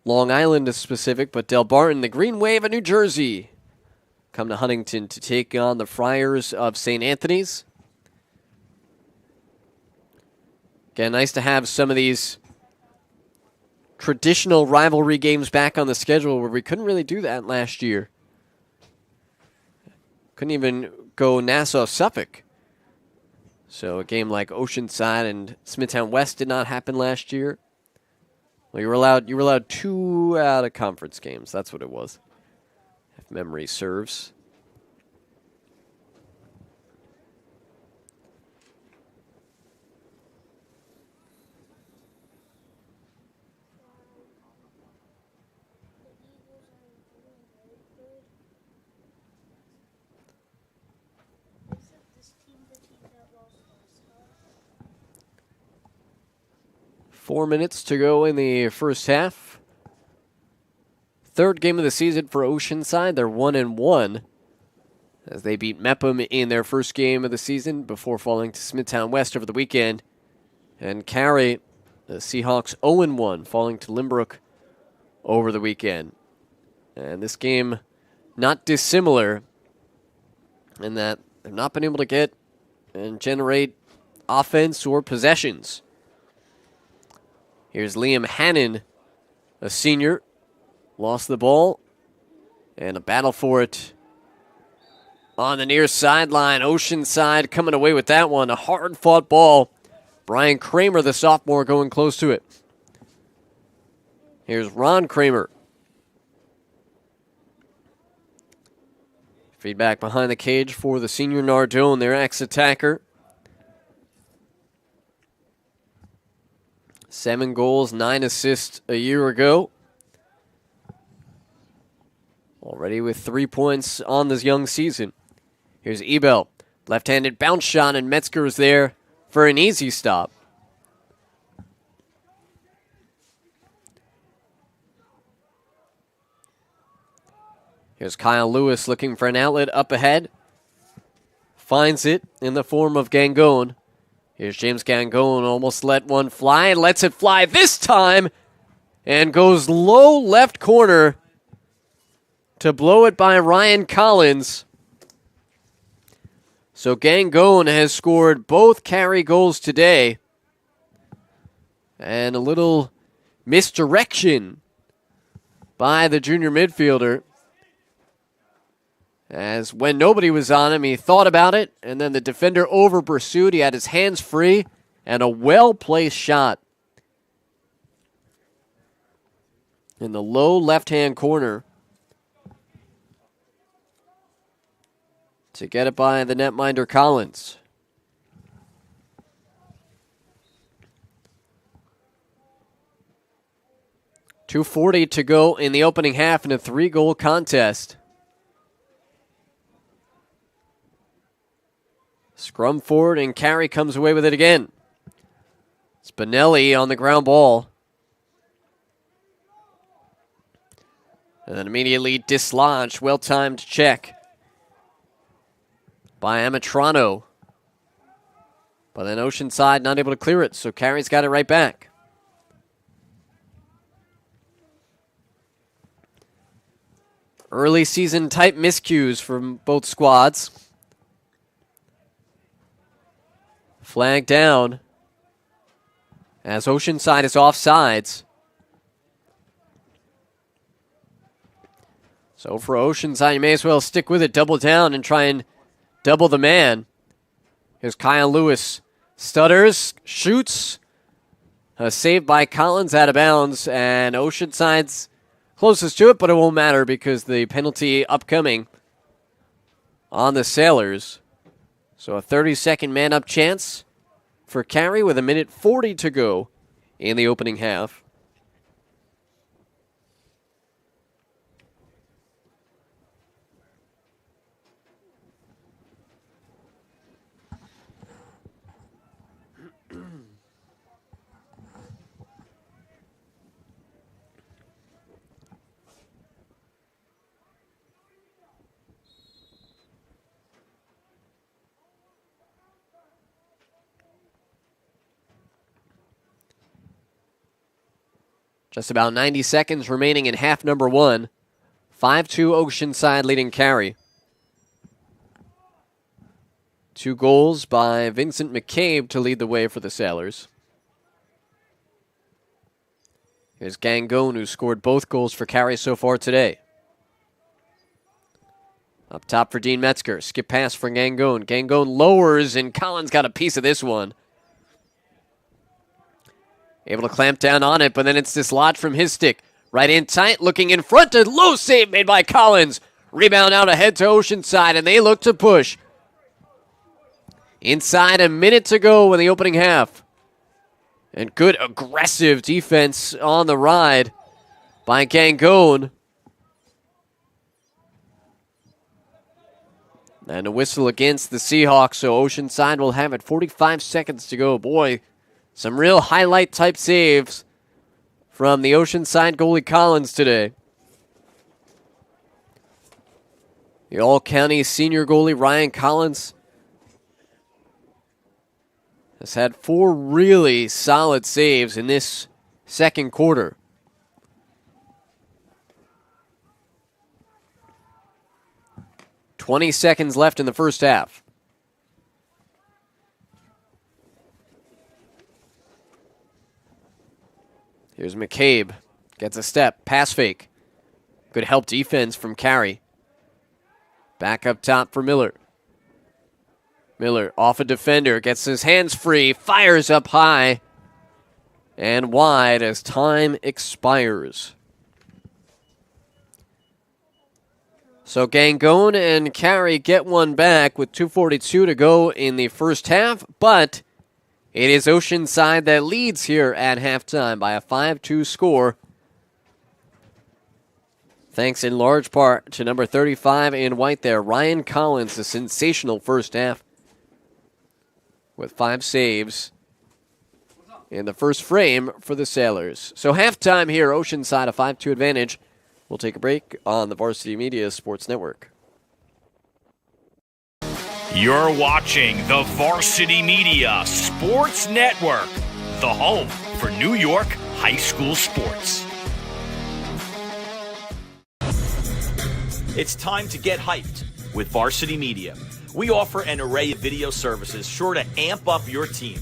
Long Island specific, but Del Barton, the Green Wave of New Jersey, come to Huntington to take on the Friars of St. Anthony's. Again, nice to have some of these traditional rivalry games back on the schedule where we couldn't really do that last year. Couldn't even go Nassau-Suffolk. So a game like Oceanside and Smithtown West did not happen last year. Well, you were allowed 2 out-of-conference games. That's what it was, if memory serves. 4 minutes to go in the first half. Third game of the season for Oceanside. They're 1-1 as they beat Mepham in their first game of the season before falling to Smithtown West over the weekend. And Carey, the Seahawks 0-1, falling to Limbrook over the weekend. And this game not dissimilar in that they've not been able to get and generate offense or possessions. Here's Liam Hannon, a senior, lost the ball, and a battle for it on the near sideline. Oceanside coming away with that one. A hard-fought ball. Brian Kramer, the sophomore, going close to it. Here's Ron Kramer. Feedback behind the cage for the senior Nardone, their ex-attacker. 7 goals, 9 assists a year ago. Already with 3 points on this young season. Here's Ebel. Left-handed bounce shot, and Metzger is there for an easy stop. Here's Kyle Lewis looking for an outlet up ahead. Finds it in the form of Gangone. Here's James Gangone, almost let one fly, and lets it fly this time, and goes low left corner to blow it by Ryan Collins. So Gangone has scored both Carey goals today. And a little misdirection by the junior midfielder. As when nobody was on him, he thought about it, and then the defender over pursued. He had his hands free, and a well-placed shot in the low left-hand corner to get it by the netminder Collins. .240 to go in the opening half in a 3-goal contest. Scrum forward, and Carey comes away with it again. Spinelli on the ground ball. And then immediately dislodged. Well-timed check by Amatrano. But then Oceanside not able to clear it, so Carey's got it right back. Early season type miscues from both squads. Flag down as Oceanside is offsides. So for Oceanside, you may as well stick with it, double down, and try and double the man. Here's Kyle Lewis. Stutters, shoots. Saved by Collins out of bounds, and Oceanside's closest to it, but it won't matter because the penalty upcoming on the Sailors. So a 30-second man-up chance for Carey with 1:40 to go in the opening half. Just about 90 seconds remaining in half number 1. 5-2 Oceanside leading Carey. 2 goals by Vincent McCabe to lead the way for the Sailors. Here's Gangone, who scored both goals for Carey so far today. Up top for Dean Metzger. Skip pass for Gangone. Gangone lowers, and Collins got a piece of this one. Able to clamp down on it, but then it's dislodged from his stick. Right in tight, looking in front. A low save made by Collins. Rebound out ahead to Oceanside, and they look to push. Inside, 1 minute to go in the opening half. And good aggressive defense on the ride by Gangone. And a whistle against the Seahawks, so Oceanside will have it. 45 seconds to go. Boy, Some real highlight type saves from the Oceanside goalie Collins today. The All-County senior goalie Ryan Collins has had 4 really solid saves in this second quarter. "20 seconds left in the first half. Here's McCabe. Gets a step. Pass fake. Good help defense from Carey. Back up top for Miller. Miller off a defender. Gets his hands free. Fires up high. And wide as time expires. So Gangone and Carey get one back with 2:42 to go in the first half, but it is Oceanside that leads here at halftime by a 5-2 score. Thanks in large part to number 35 in white there, Ryan Collins, a sensational first half with 5 saves in the first frame for the Sailors. So halftime here, Oceanside a 5-2 advantage. We'll take a break on the Varsity Media Sports Network. You're watching the Varsity Media Sports Network, the home for New York high school sports. It's time to get hyped with Varsity Media. We offer an array of video services sure to amp up your team.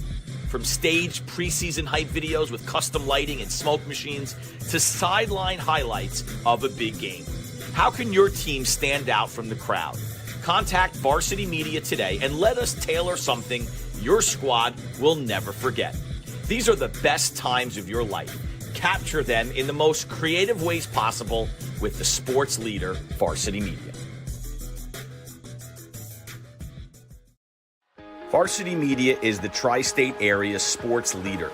From staged preseason hype videos with custom lighting and smoke machines to sideline highlights of a big game. How can your team stand out from the crowd? Contact Varsity Media today and let us tailor something your squad will never forget. These are the best times of your life. Capture them in the most creative ways possible with the sports leader, Varsity Media. Varsity Media is the tri-state area sports leader.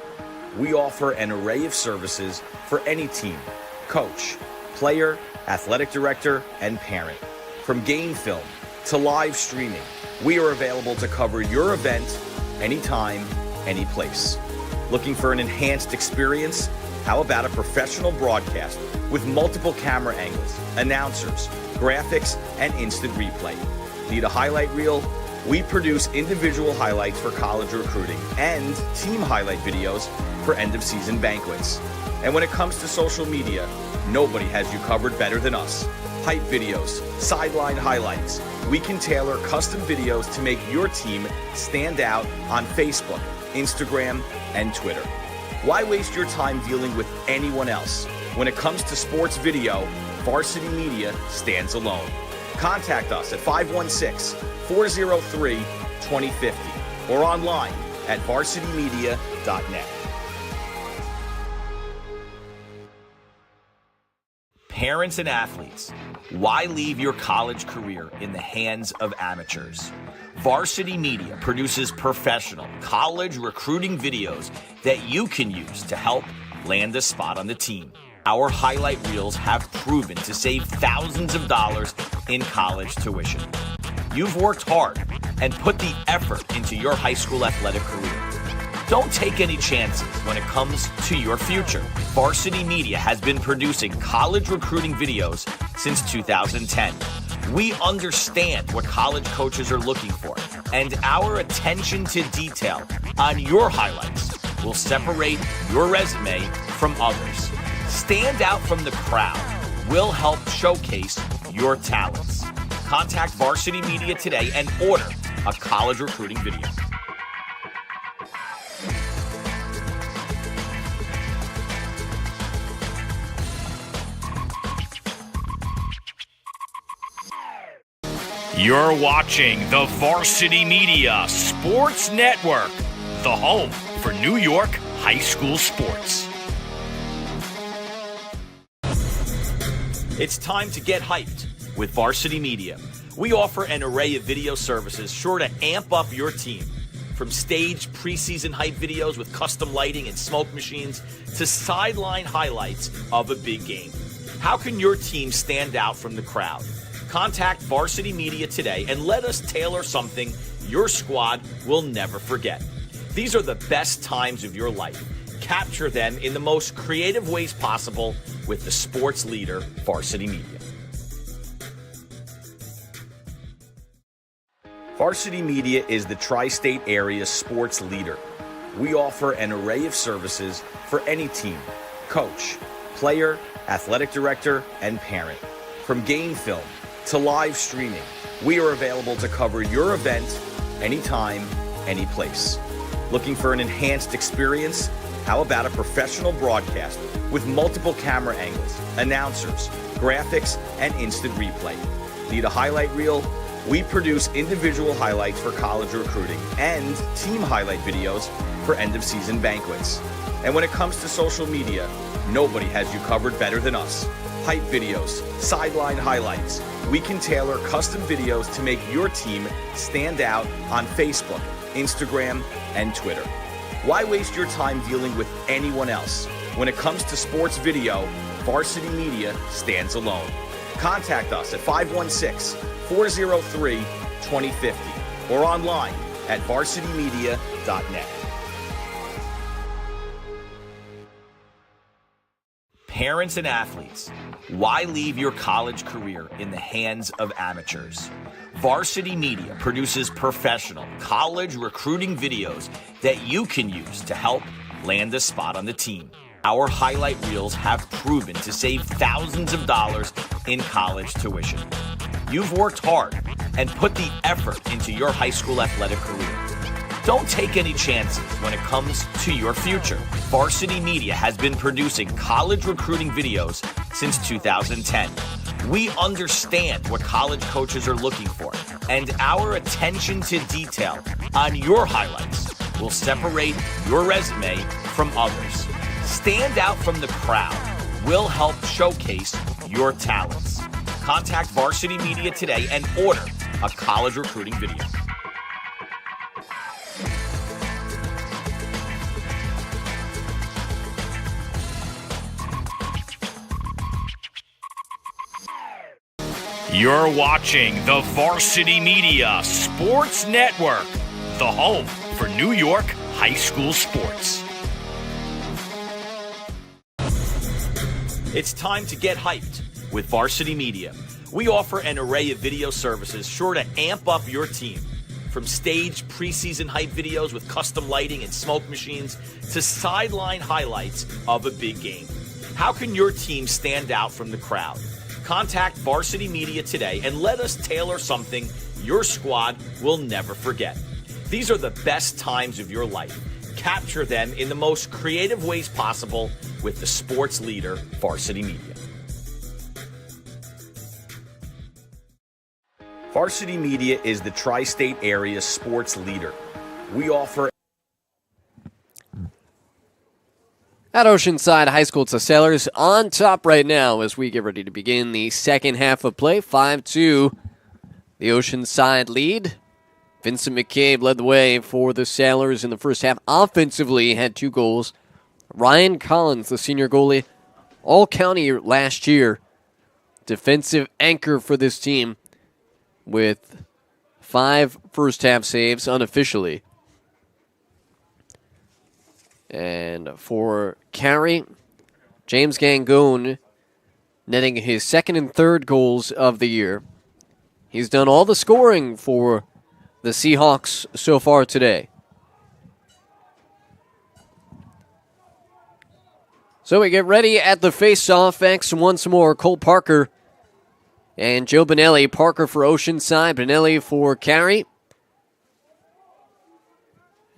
We offer an array of services for any team, coach, player, athletic director, and parent. From game film to live streaming, we are available to cover your event anytime, any place. Looking for an enhanced experience? How about a professional broadcast with multiple camera angles, announcers, graphics, and instant replay? Need a highlight reel? We produce individual highlights for college recruiting and team highlight videos for end-of-season banquets. And when it comes to social media, nobody has you covered better than us. Hype videos, sideline highlights. We can tailor custom videos to make your team stand out on Facebook, Instagram, and Twitter. Why waste your time dealing with anyone else? When it comes to sports video, Varsity Media stands alone. Contact us at 516-403-2050 or online at varsitymedia.net. Parents and athletes, why leave your college career in the hands of amateurs? Varsity Media produces professional college recruiting videos that you can use to help land a spot on the team. Our highlight reels have proven to save thousands of dollars in college tuition. You've worked hard and put the effort into your high school athletic career. Don't take any chances when it comes to your future. Varsity Media has been producing college recruiting videos since 2010. We understand what college coaches are looking for, and our attention to detail on your highlights will separate your resume from others. Stand out from the crowd. We'll help showcase your talents. Contact Varsity Media today and order a college recruiting video. You're watching the Varsity Media Sports Network, the home for New York high school sports. It's time to get hyped with Varsity Media. We offer an array of video services sure to amp up your team. From staged preseason hype videos with custom lighting and smoke machines to sideline highlights of a big game. How can your team stand out from the crowd? Contact Varsity Media today and let us tailor something your squad will never forget. These are the best times of your life. Capture them in the most creative ways possible with the sports leader, Varsity Media. Varsity Media is the tri-state area sports leader. We offer an array of services for any team, coach, player, athletic director, and parent. From game film to live streaming, we are available to cover your event anytime, any place. Looking for an enhanced experience? How about a professional broadcast with multiple camera angles, announcers, graphics, and instant replay? Need a highlight reel? We produce individual highlights for college recruiting and team highlight videos for end-of-season banquets. And when it comes to social media, nobody has you covered better than us. Hype videos, sideline highlights. We can tailor custom videos to make your team stand out on Facebook, Instagram, and Twitter. Why waste your time dealing with anyone else? When it comes to sports video, Varsity Media stands alone. Contact us at 516-403-2050 or online at varsitymedia.net. Parents and athletes, why leave your college career in the hands of amateurs? Varsity Media produces professional college recruiting videos that you can use to help land a spot on the team. Our highlight reels have proven to save thousands of dollars in college tuition. You've worked hard and put the effort into your high school athletic career. Don't take any chances when it comes to your future. Varsity Media has been producing college recruiting videos since 2010. We understand what college coaches are looking for, and our attention to detail on your highlights will separate your resume from others. Stand out from the crowd. We'll help showcase your talents. Contact Varsity Media today and order a college recruiting video. You're watching the Varsity Media Sports Network, the home for New York high school sports. It's time to get hyped with Varsity Media. We offer an array of video services sure to amp up your team. From staged preseason hype videos with custom lighting and smoke machines to sideline highlights of a big game. How can your team stand out from the crowd? Contact Varsity Media today and let us tailor something your squad will never forget. These are the best times of your life. Capture them in the most creative ways possible with the sports leader, Varsity Media. Varsity Media is the tri-state area sports leader. We offer At Oceanside High School, it's the Sailors on top right now as we get ready to begin the second half of play. 5-2, the Oceanside lead. Vincent McCabe led the way for the Sailors in the first half. Offensively, had 2 goals. Ryan Collins, the senior goalie, all-county last year. Defensive anchor for this team with 5 first-half saves unofficially. And for Carey, James Gangone netting his second and third goals of the year. He's done all the scoring for the Seahawks so far today. So we get ready at the face-off. X once more, Cole Parker and Joe Benelli. Parker for Oceanside, Benelli for Carey.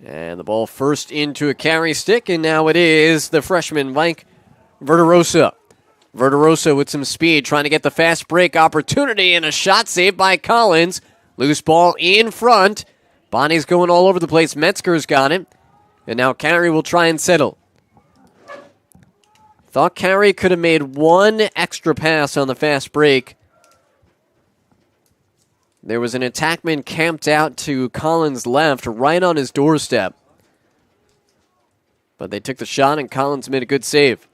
And the ball first into a Carey stick, and now it is the freshman, Mike Verderosa. Verderosa with some speed, trying to get the fast break opportunity, and a shot saved by Collins. Loose ball in front. Bonnie's going all over the place. Metzger's got it. And now Carey will try and settle. Thought Carey could have made one extra pass on the fast break. There was an attackman camped out to Collins' left, right on his doorstep. But they took the shot, and Collins made a good save.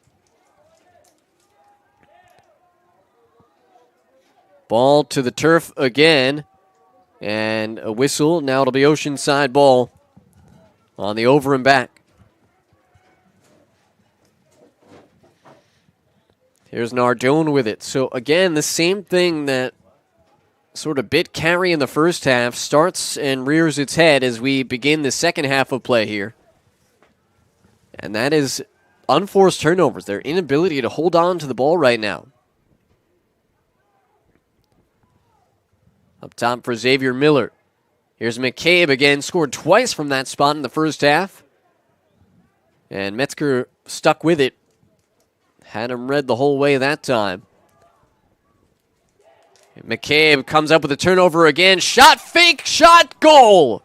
Ball to the turf again. And a whistle. Now it'll be Oceanside ball on the over and back. Here's Nardone with it. So again, the same thing that sort of bit Carey in the first half starts and rears its head as we begin the second half of play here. And that is unforced turnovers, their inability to hold on to the ball right now. Up top for Xavier Miller. Here's McCabe again, scored twice from that spot in the first half. And Metzger stuck with it. Had him read the whole way that time. And McCabe comes up with a turnover again. Shot, fake, shot, goal!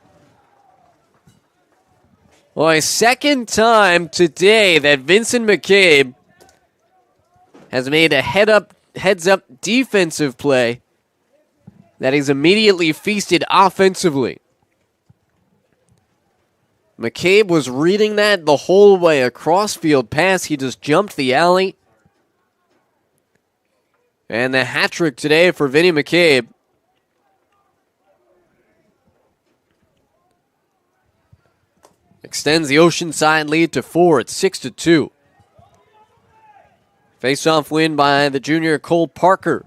Boy, second time today that Vincent McCabe has made a heads-up defensive play that he's immediately feasted offensively. McCabe was reading that the whole way. A cross-field pass, he just jumped the alley. And the hat trick today for Vinny McCabe. Extends the Oceanside lead to 4 at 6-2. Face-off win by the junior Cole Parker,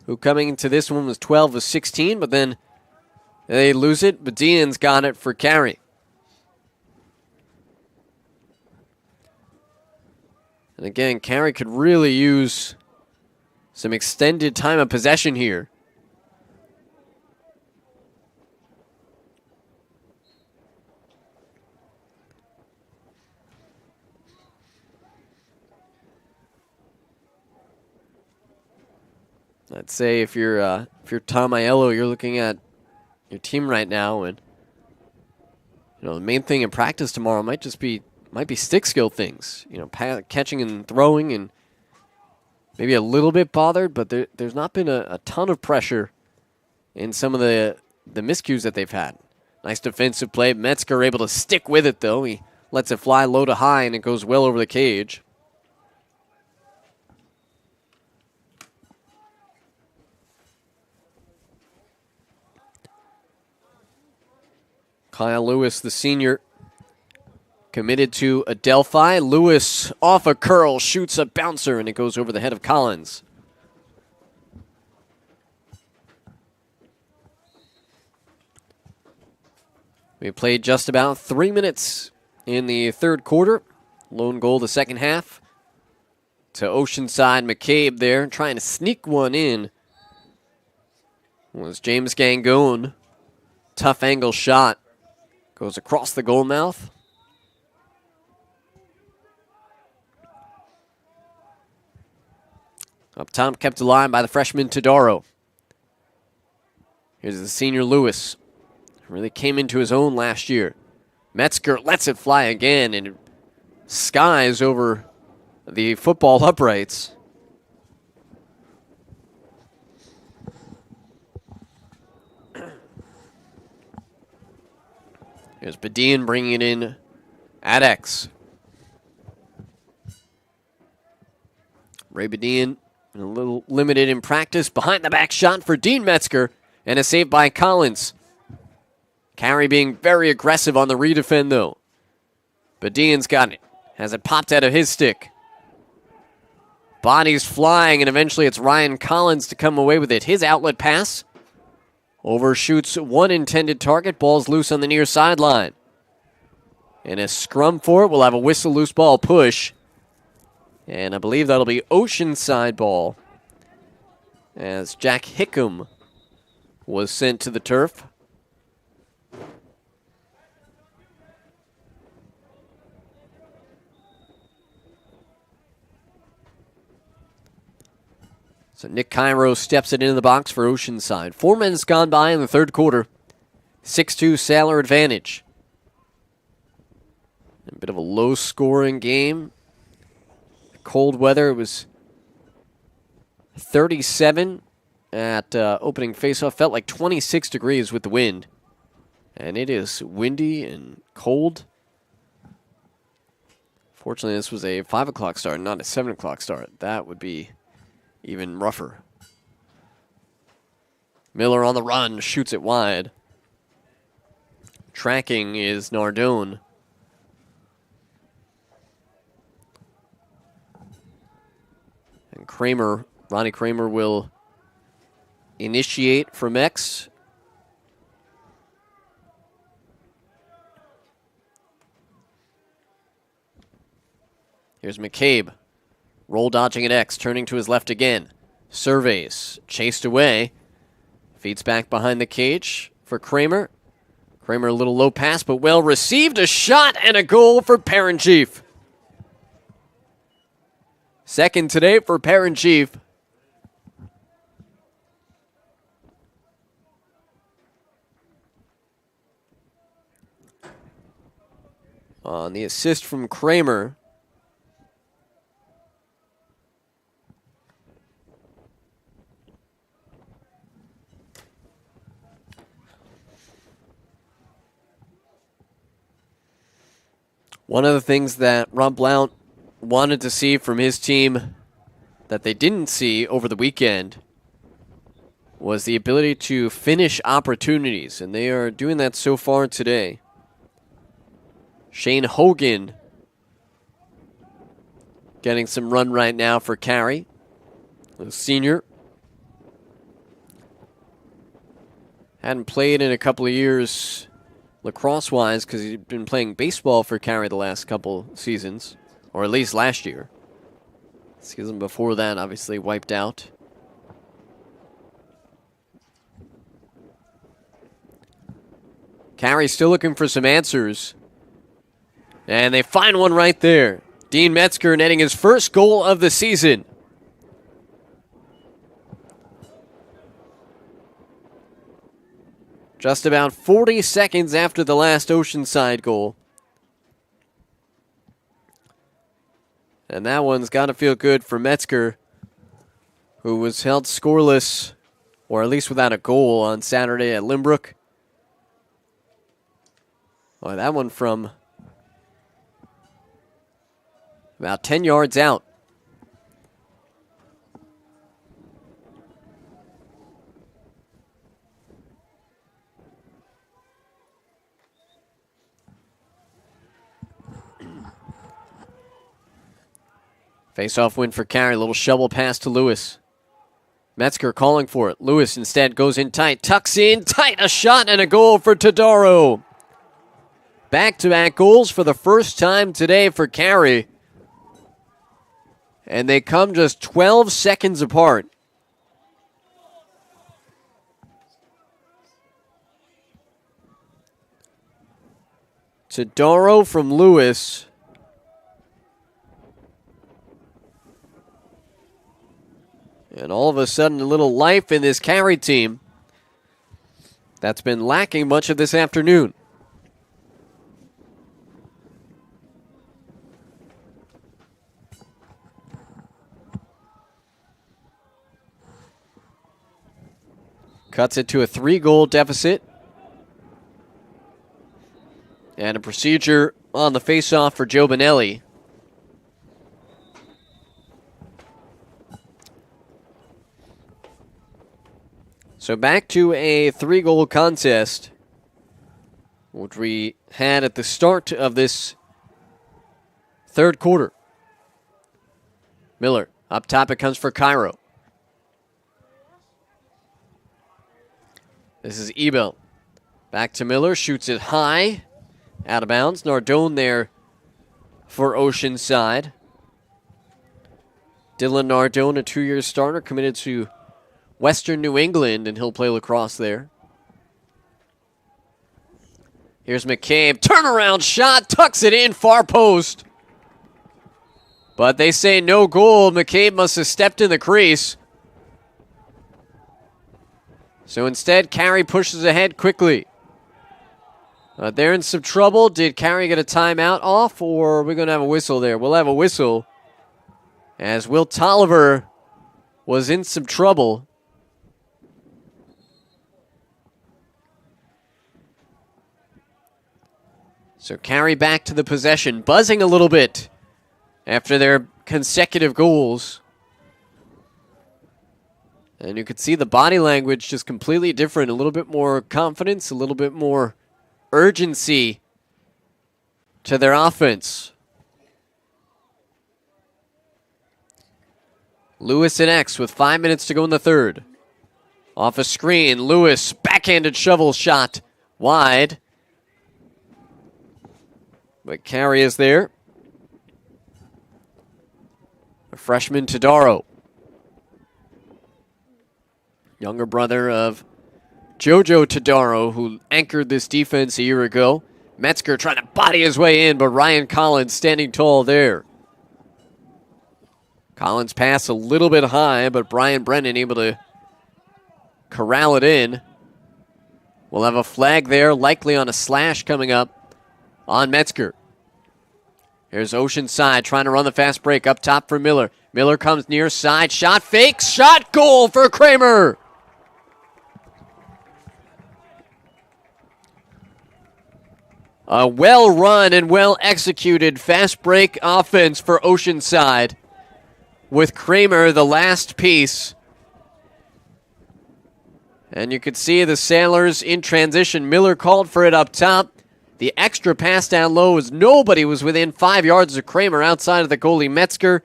who coming into this one was 12 of 16, but then they lose it. Badian's got it for Carey. And again, Carey could really use some extended time of possession here. I'd say if you're Tom Aiello, you're looking at your team right now, and the main thing in practice tomorrow might be stick skill things, catching and throwing, and maybe a little bit bothered, but there's not been a ton of pressure in some of the miscues that they've had. Nice defensive play. Metzger able to stick with it, though. He lets it fly low to high, and it goes well over the cage. Kyle Lewis, the senior, committed to Adelphi. Lewis off a curl, shoots a bouncer, and it goes over the head of Collins. We played just about 3 minutes in the third quarter. Lone goal the second half to Oceanside. McCabe there trying to sneak one in. Was James Gangone. Tough angle shot. Goes across the goal mouth. Up top, kept alive by the freshman Todaro. Here's the senior Lewis. Really came into his own last year. Metzger lets it fly again and skies over the football uprights. Here's Badian bringing it in at X. Ray Badian a little limited in practice. Behind the back shot for Dean Metzger and a save by Collins. Carey being very aggressive on the redefend though. Badian's got it. Has it popped out of his stick. Bodies flying, and eventually it's Ryan Collins to come away with it. His outlet pass overshoots one intended target. Ball's loose on the near sideline. And a scrum for it. We'll have a whistle loose ball push. And I believe that'll be Oceanside ball, as Jack Hickam was sent to the turf. So Nick Cairo steps it into the box for Oceanside. 4 minutes gone by in the third quarter. 6-2 Sailor advantage. A bit of a low-scoring game. Cold weather. It was 37 at opening faceoff. Felt like 26 degrees with the wind. And it is windy and cold. Fortunately, this was a 5 o'clock start, not a 7 o'clock start. That would be even rougher. Miller on the run, shoots it wide. Tracking is Nardone. Ronnie Kramer will initiate from X. Here's McCabe. Roll dodging at X, turning to his left again. Surveys, chased away. Feeds back behind the cage for Kramer. Kramer a little low pass, but well received. A shot and a goal for Parent Chief. Second today for Parent Chief. On the assist from Kramer. One of the things that Rob Blount wanted to see from his team that they didn't see over the weekend was the ability to finish opportunities, and they are doing that so far today. Shane Hogan getting some run right now for Carey, the senior. Hadn't played in a couple of years lacrosse-wise because he'd been playing baseball for Carey the last couple seasons, or at least last year. The season before that, obviously, wiped out. Carey still looking for some answers. And they find one right there. Dean Metzger netting his first goal of the season. Just about 40 seconds after the last Oceanside goal. And that one's got to feel good for Metzger, who was held scoreless, or at least without a goal, on Saturday at Limbrook. Boy, that one from about 10 yards out. Face-off win for Carey. Little shovel pass to Lewis. Metzger calling for it. Lewis instead goes in tight. Tucks in tight. A shot and a goal for Todaro. Back-to-back goals for the first time today for Carey. And they come just 12 seconds apart. Todaro from Lewis. And all of a sudden, a little life in this Carey team that's been lacking much of this afternoon. Cuts it to a 3-goal deficit. And a procedure on the face-off for Joe Bonelli. So back to a 3-goal contest, which we had at the start of this third quarter. Miller, up top it comes for Cairo. This is Ebel. Back to Miller, shoots it high, out of bounds. Nardone there for Oceanside. Dylan Nardone, a 2-year starter, committed to Western New England, and he'll play lacrosse there. Here's McCabe. Turnaround shot. Tucks it in. Far post. But they say no goal. McCabe must have stepped in the crease. So instead, Carey pushes ahead quickly. They're in some trouble. Did Carey get a timeout off, or are we going to have a whistle there? We'll have a whistle, as Will Tolliver was in some trouble. So Carey back to the possession, buzzing a little bit after their consecutive goals. And you could see the body language just completely different. A little bit more confidence, a little bit more urgency to their offense. Lewis and X with 5 minutes to go in the third. Off a screen, Lewis, backhanded shovel shot wide. But Carey is there. A freshman, Tadaro. Younger brother of Jojo Tadaro, who anchored this defense a year ago. Metzger trying to body his way in, but Ryan Collins standing tall there. Collins pass a little bit high, but Brian Brennan able to corral it in. We'll have a flag there, likely on a slash coming up on Metzger. Here's Oceanside trying to run the fast break up top for Miller. Miller comes near side, shot fakes, shot goal for Kramer. A well-run and well-executed fast break offense for Oceanside with Kramer the last piece. And you could see the Sailors in transition. Miller called for it up top. The extra pass down low was nobody was within 5 yards of Kramer outside of the goalie Metzger.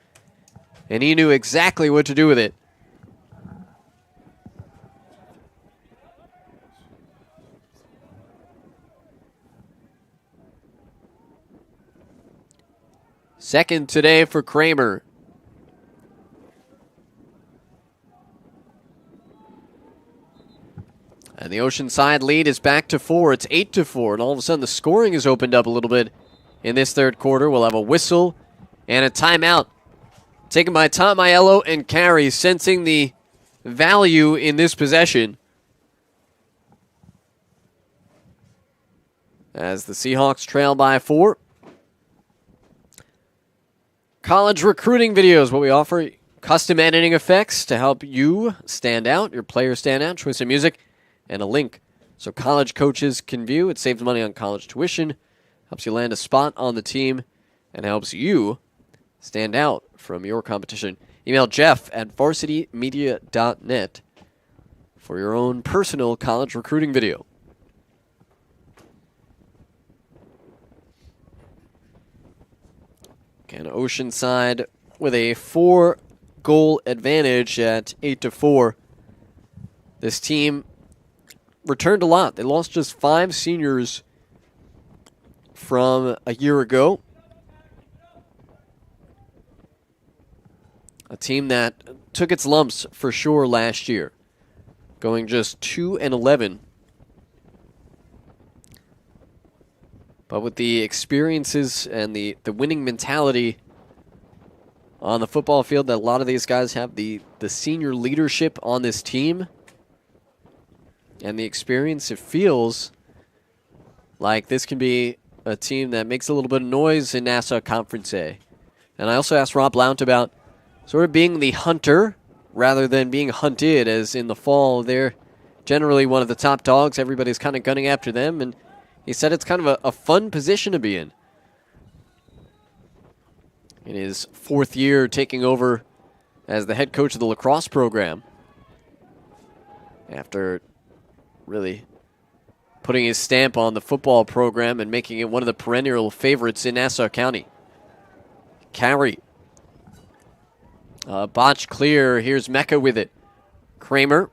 And he knew exactly what to do with it. Second today for Kramer. And the Oceanside lead is back to 4. It's 8-4. And all of a sudden the scoring has opened up a little bit in this third quarter. We'll have a whistle and a timeout taken by Tom Aiello and Carey, sensing the value in this possession. As the Seahawks trail by 4. College recruiting videos, what we offer. Custom editing effects to help you stand out, your players stand out. Choice of music. And a link so college coaches can view. It saves money on college tuition, helps you land a spot on the team, and helps you stand out from your competition. Email jeff@varsitymedia.net for your own personal college recruiting video. Again, Oceanside with a 4-goal advantage at 8-4. This team returned a lot. They lost just 5 seniors from a year ago. A team that took its lumps for sure last year, going just 2-11. But with the experiences and the winning mentality on the football field that a lot of these guys have, the senior leadership on this team, and the experience, it feels like this can be a team that makes a little bit of noise in Nassau Conference A. And I also asked Rob Blount about sort of being the hunter rather than being hunted, as in the fall they're generally one of the top dogs. Everybody's kind of gunning after them, and he said it's kind of a fun position to be in his 4th year taking over as the head coach of the lacrosse program after really putting his stamp on the football program and making it one of the perennial favorites in Nassau County. Carey. Botch clear. Here's Mecca with it. Kramer.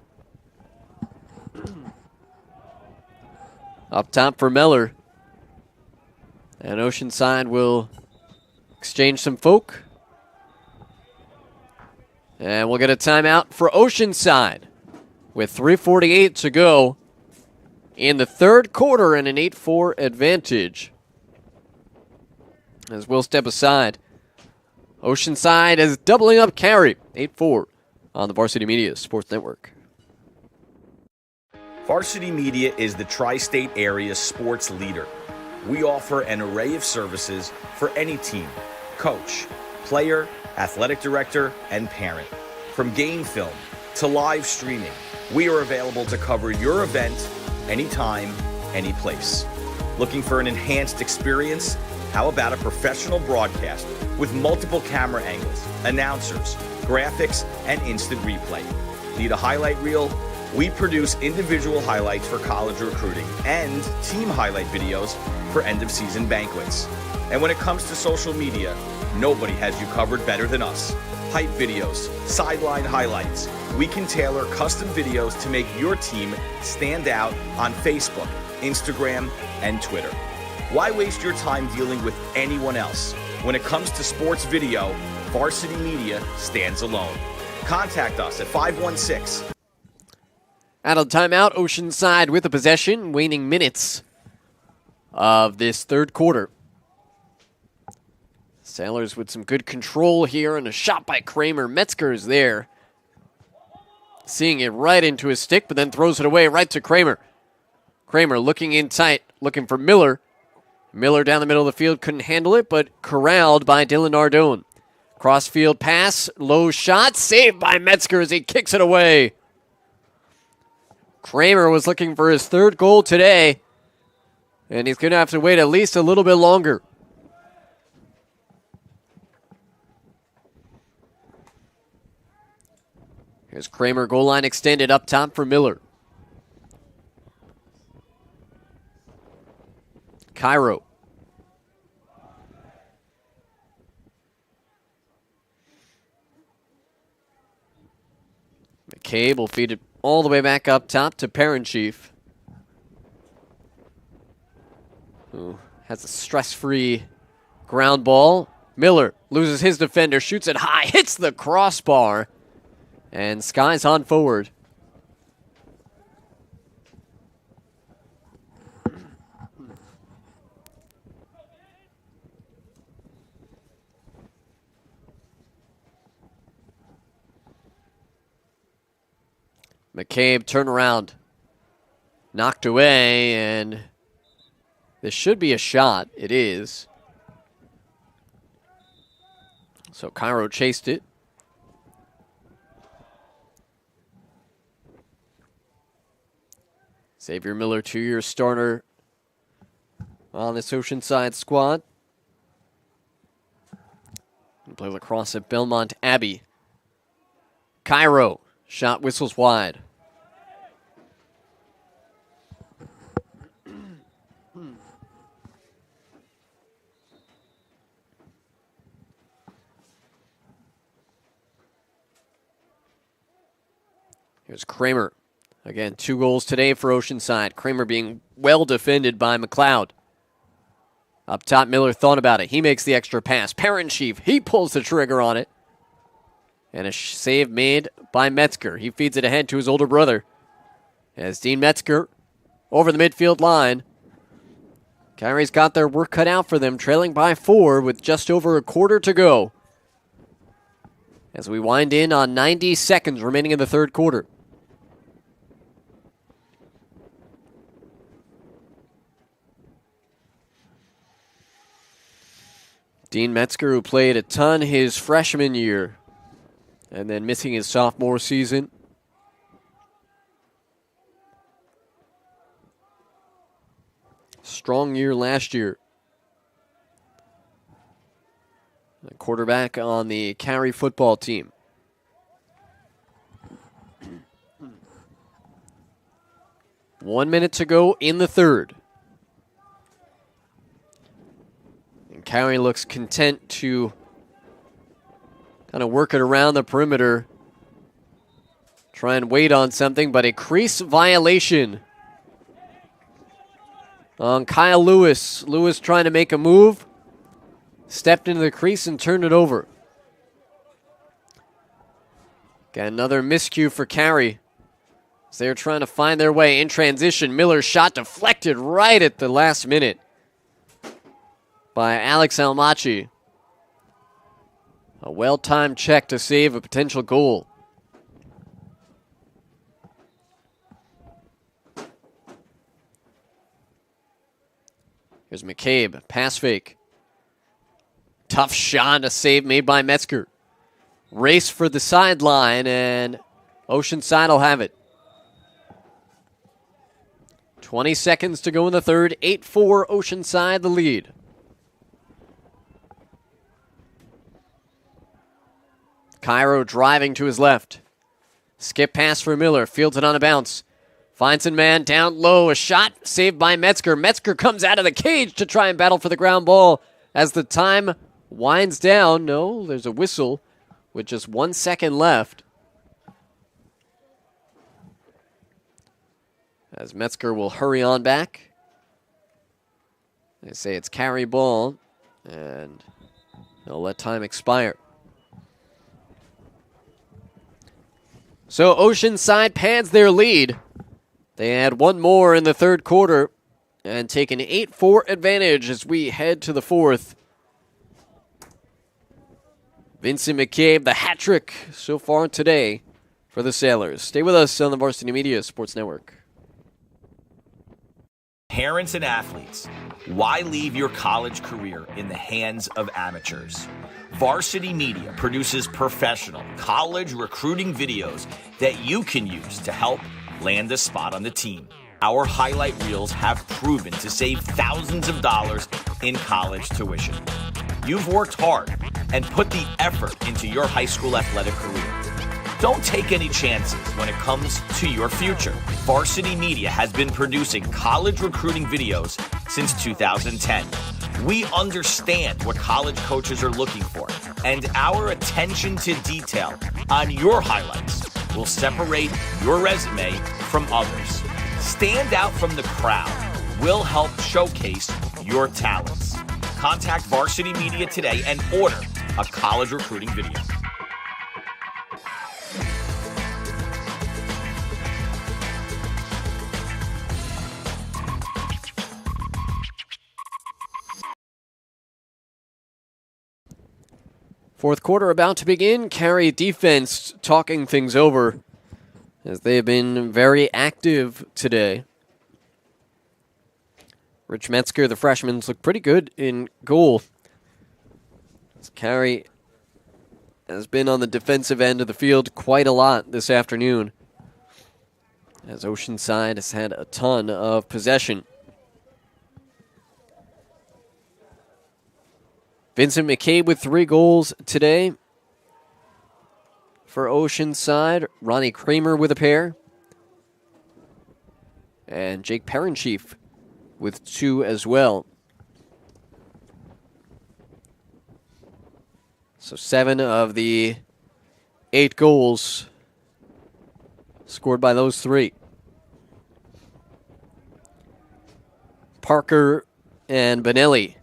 Up top for Miller. And Oceanside will exchange some folk. And we'll get a timeout for Oceanside with 3:48 to go in the third quarter and an 8-4 advantage. As we'll step aside, Oceanside is doubling up Carey. 8-4 on the Varsity Media Sports Network. Varsity Media is the tri-state area sports leader. We offer an array of services for any team, coach, player, athletic director, and parent. From game film to live streaming, we are available to cover your event anytime, any place. Looking for an enhanced experience? How about a professional broadcast with multiple camera angles, announcers, graphics, and instant replay? Need a highlight reel? We produce individual highlights for college recruiting and team highlight videos for end-of-season banquets. And when it comes to social media, nobody has you covered better than us. hype videos, sideline highlights. We can tailor custom videos to make your team stand out on Facebook, Instagram, and Twitter. Why waste your time dealing with anyone else? When it comes to sports video, Varsity Media stands alone. Contact us at 516. Out of timeout, Oceanside with the possession, waning minutes of this third quarter. Sailors with some good control here, and a shot by Kramer. Metzger is there, seeing it right into his stick, but then throws it away right to Kramer. Kramer looking in tight, looking for Miller. Miller down the middle of the field, couldn't handle it, but corralled by Dylan Nardone. Crossfield pass, low shot, saved by Metzger as he kicks it away. Kramer was looking for his third goal today, and he's going to have to wait at least a little bit longer. Here's Kramer, goal line extended up top for Miller. Cairo. McCabe will feed it all the way back up top to Parent-Chief, who has a stress-free ground ball. Miller loses his defender, shoots it high, hits the crossbar, and Sky's on forward. McCabe turnaround, knocked away, and this should be a shot. It is. So Cairo chased it. Xavier Miller, 2-year starter on this Oceanside squad. He play lacrosse at Belmont Abbey. Cairo, shot whistles wide. Here's Kramer. Again, 2 goals today for Oceanside. Kramer being well defended by McLeod. Up top, Miller thought about it. He makes the extra pass. Parent-Chief, he pulls the trigger on it. And a save made by Metzger. He feeds it ahead to his older brother. As Dean Metzger over the midfield line. Carey's got their work cut out for them, trailing by 4 with just over a quarter to go. As we wind in on 90 seconds remaining in the third quarter. Dean Metzger, who played a ton his freshman year and then missing his sophomore season. Strong year last year. The quarterback on the Carey football team. One minute to go in the third. Carey looks content to kind of work it around the perimeter. Try and wait on something, but a crease violation on Kyle Lewis. Lewis trying to make a move. Stepped into the crease and turned it over. Got another miscue for Carey. As they're trying to find their way in transition. Miller's shot deflected right at the last minute by Alex Almachi. A well-timed check to save a potential goal. Here's McCabe, pass fake. Tough shot, a save made by Metzger. Race for the sideline, and Oceanside will have it. 20 seconds to go in the third. 8-4, Oceanside the lead. Cairo driving to his left. Skip pass for Miller. Fields it on a bounce. Finds a man down low. A shot saved by Metzger. Metzger comes out of the cage to try and battle for the ground ball as the time winds down. No, there's a whistle with just 1 second left. As Metzger will hurry on back. They say it's Carey ball, and they'll let time expire. So Oceanside pads their lead. They add one more in the third quarter and take an 8-4 advantage as we head to the fourth. Vincent McCabe, the hat trick so far today for the Sailors. Stay with us on the Varsity Media Sports Network. Parents and athletes, why leave your college career in the hands of amateurs? Varsity Media produces professional college recruiting videos that you can use to help land a spot on the team. Our highlight reels have proven to save thousands of dollars in college tuition. You've worked hard and put the effort into your high school athletic career. Don't take any chances when it comes to your future. Varsity Media has been producing college recruiting videos since 2010. We understand what college coaches are looking for, and our attention to detail on your highlights will separate your resume from others. Stand out from the crowd. We'll help showcase your talents. Contact Varsity Media today and order a college recruiting video. Fourth quarter about to begin. Carey defense talking things over as they have been very active today. Rich Metzger, the freshman, look pretty good in goal. Carey has been on the defensive end of the field quite a lot this afternoon, as Oceanside has had a ton of possession. Vincent McCabe with 3 goals today for Oceanside. Ronnie Kramer with a pair. And Jake Parenchief with 2 as well. So 7 of the 8 goals scored by those 3. Parker and Benelli,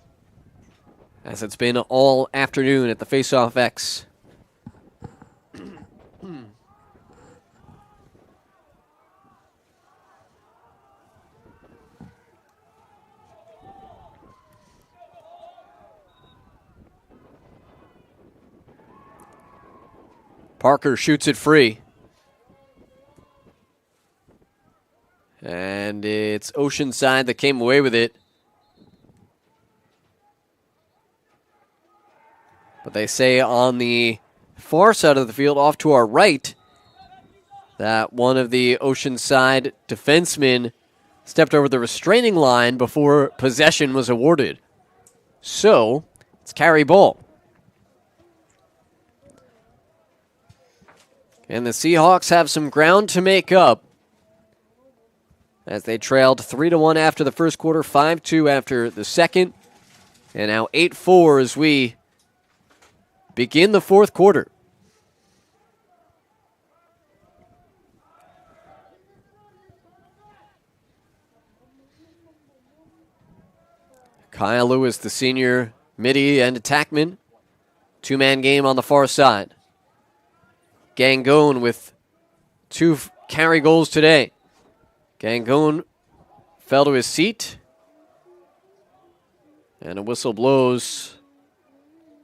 as it's been all afternoon at the Face-Off X. Parker shoots it free. And it's Oceanside that came away with it. But they say on the far side of the field, off to our right, that one of the Oceanside defensemen stepped over the restraining line before possession was awarded. So, it's Carey ball. And the Seahawks have some ground to make up as they trailed 3-1 after the first quarter, 5-2 after the second, and now 8-4 as we begin the fourth quarter. Kyle Lewis, the senior midi and attackman. 2-man game on the far side. Gangone with 2 Carey goals today. Gangone fell to his seat. And a whistle blows.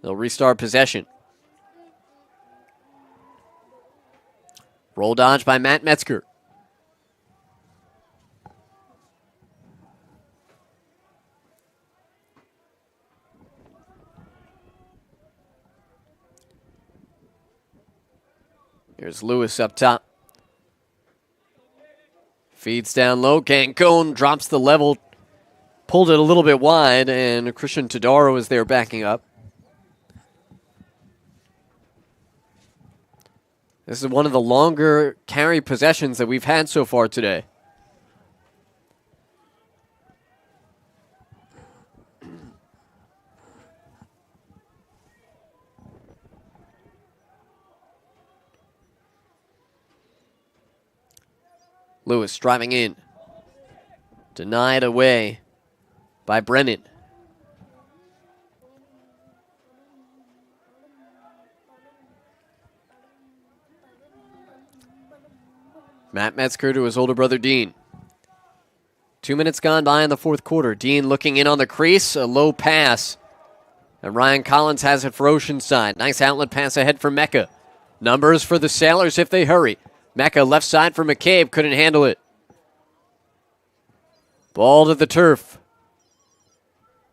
They'll restart possession. Roll dodge by Matt Metzger. Here's Lewis up top. Feeds down low. Gangone drops the level. Pulled it a little bit wide, and Christian Todaro is there backing up. This is one of the longer Carey possessions that we've had so far today. Lewis driving in. Denied away by Brennan. Matt Metzger to his older brother Dean. 2 minutes gone by in the fourth quarter. Dean looking in on the crease. A low pass. And Ryan Collins has it for Oceanside. Nice outlet pass ahead for Mecca. Numbers for the Sailors if they hurry. Mecca left side for McCabe. Couldn't handle it. Ball to the turf.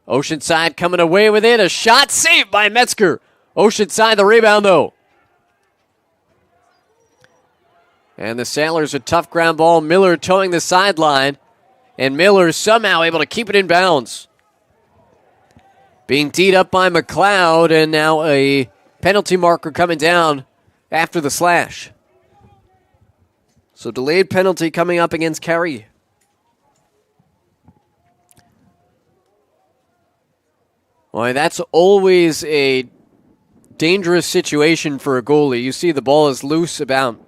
Oceanside coming away with it. A shot saved by Metzger. Oceanside the rebound though. And the Sailors a tough ground ball. Miller towing the sideline. And Miller somehow able to keep it in bounds. Being teed up by McLeod, and now a penalty marker coming down after the slash. So delayed penalty coming up against Carey. Well, that's always a dangerous situation for a goalie. You see the ball is loose about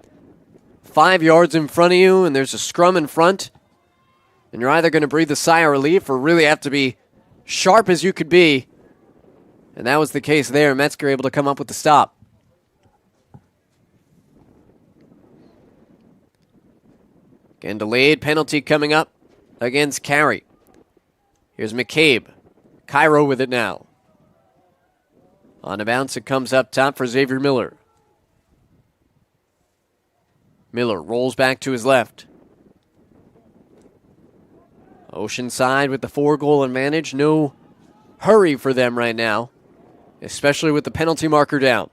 5 yards in front of you, and there's a scrum in front. And you're either going to breathe a sigh of relief or really have to be sharp as you could be. And that was the case there. Metzger able to come up with the stop. Again, delayed penalty coming up against Carey. Here's McCabe. Cairo with it now. On a bounce, it comes up top for Xavier Miller. Miller rolls back to his left. Oceanside with the 4-goal advantage. No hurry for them right now, especially with the penalty marker down.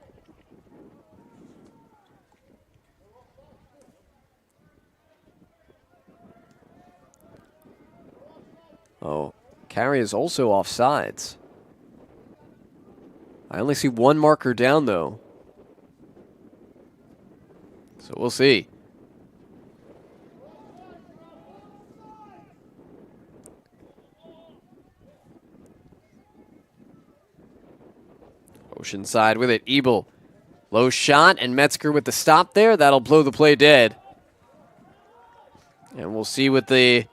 Oh, Carey is also offsides. I only see one marker down, though. So we'll see. Oceanside with it. Ebel. Low shot, and Metzger with the stop there. That'll blow the play dead. And we'll see what the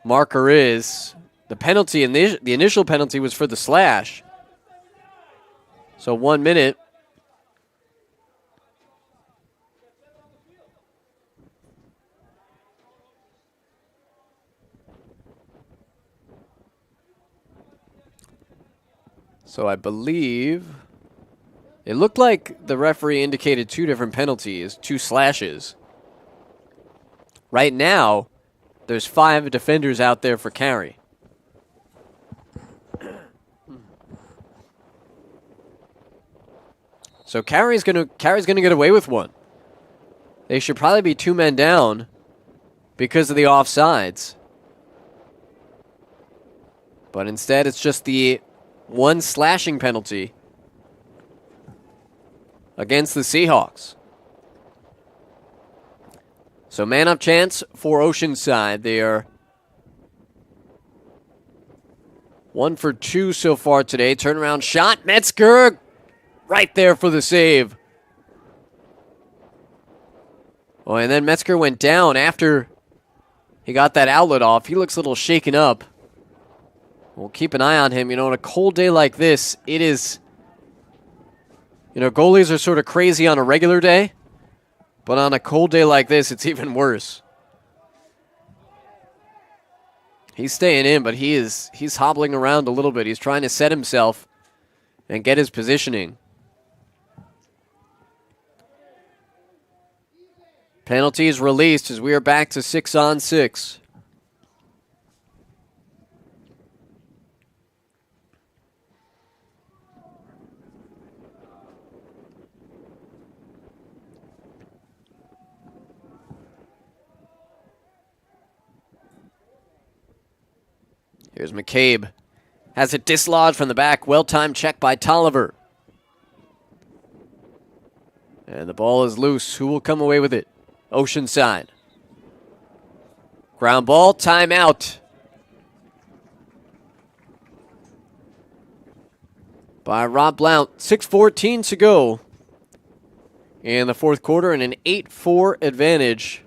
marker is. The penalty, the initial penalty was for the slash. So 1 minute. So I believe it looked like the referee indicated 2 different penalties, 2 slashes. Right now, there's 5 defenders out there for Carey. So Carey's gonna get away with one. They should probably be 2 men down because of the offsides. But instead, it's just the 1 slashing penalty against the Seahawks. So man up chance for Oceanside. They are 1 for 2 so far today. Turnaround shot. Metzger right there for the save. Oh, and then Metzger went down after he got that outlet off. He looks a little shaken up. We'll keep an eye on him. You know, on a cold day like this, it is, you know, goalies are sort of crazy on a regular day, but on a cold day like this, it's even worse. He's staying in, but he's hobbling around a little bit. He's trying to set himself and get his positioning. Penalties released as we are back to 6-on-6. Here's McCabe. Has it dislodged from the back. Well-timed check by Tolliver. And the ball is loose. Who will come away with it? Oceanside. Ground ball. Timeout. By Rob Blount. 6:14 to go in the fourth quarter and an 8-4 advantage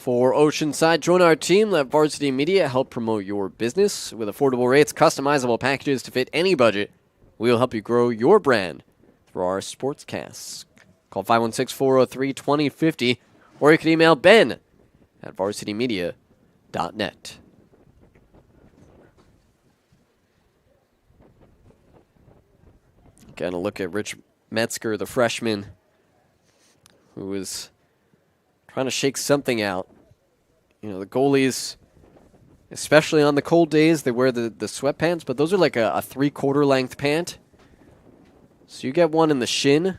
For Oceanside, join our team. Let Varsity Media help promote your business. With affordable rates, customizable packages to fit any budget, we'll help you grow your brand through our sportscasts. Call 516-403-2050, or you can email Ben at varsitymedia.net. Got to look at Rich Metzger, the freshman, who was trying to shake something out. You know, the goalies, especially on the cold days, they wear the sweatpants, but those are like a three-quarter length pant. So you get one in the shin.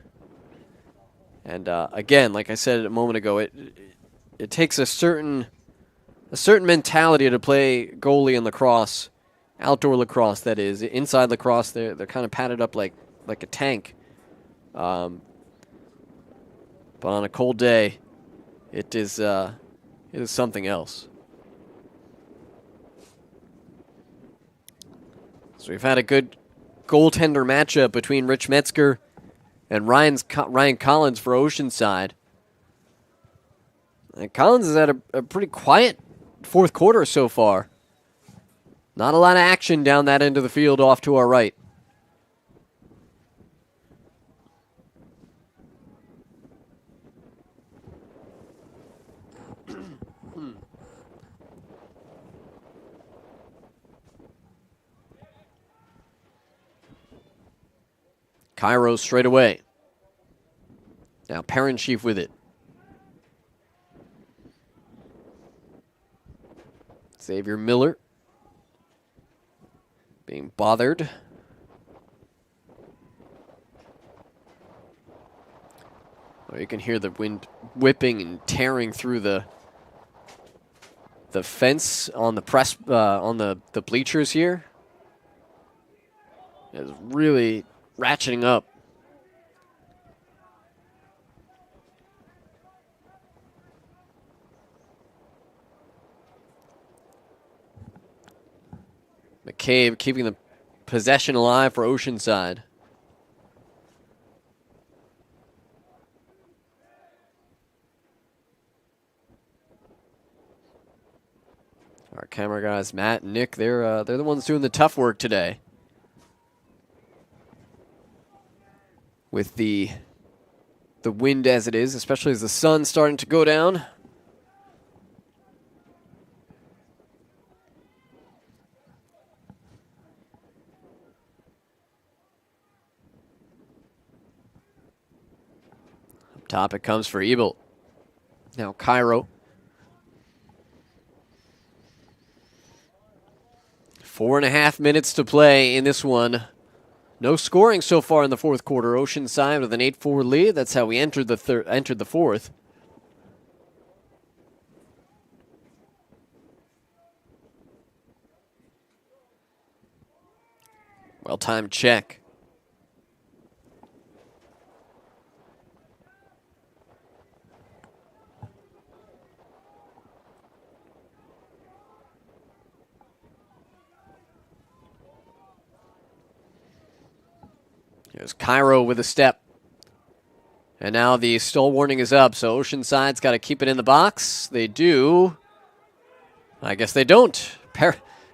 And again, like I said a moment ago, it takes a certain mentality to play goalie in lacrosse, outdoor lacrosse that is. Inside lacrosse, they're kind of padded up like a tank. But on a cold day, it is something else. So we've had a good goaltender matchup between Rich Metzger and Ryan Collins for Oceanside. And Collins has had a pretty quiet fourth quarter so far. Not a lot of action down that end of the field off to our right. Cairo straight away. Now Parent Chief with it. Xavier Miller being bothered. Oh, you can hear the wind whipping and tearing through the fence on the press on the bleachers here. It's really ratcheting up. McCabe keeping the possession alive for Oceanside. Our camera guys, Matt and Nick, they're the ones doing the tough work today. With the wind as it is, especially as the sun's starting to go down. Up top it comes for Ebel. Now Cairo. 4.5 minutes to play in this one. No scoring so far in the fourth quarter. Oceanside with an 8-4 lead. That's how we entered the fourth. Well-timed check. Here's Cairo with a step. And now the stall warning is up, so Oceanside's got to keep it in the box. They do. I guess they don't.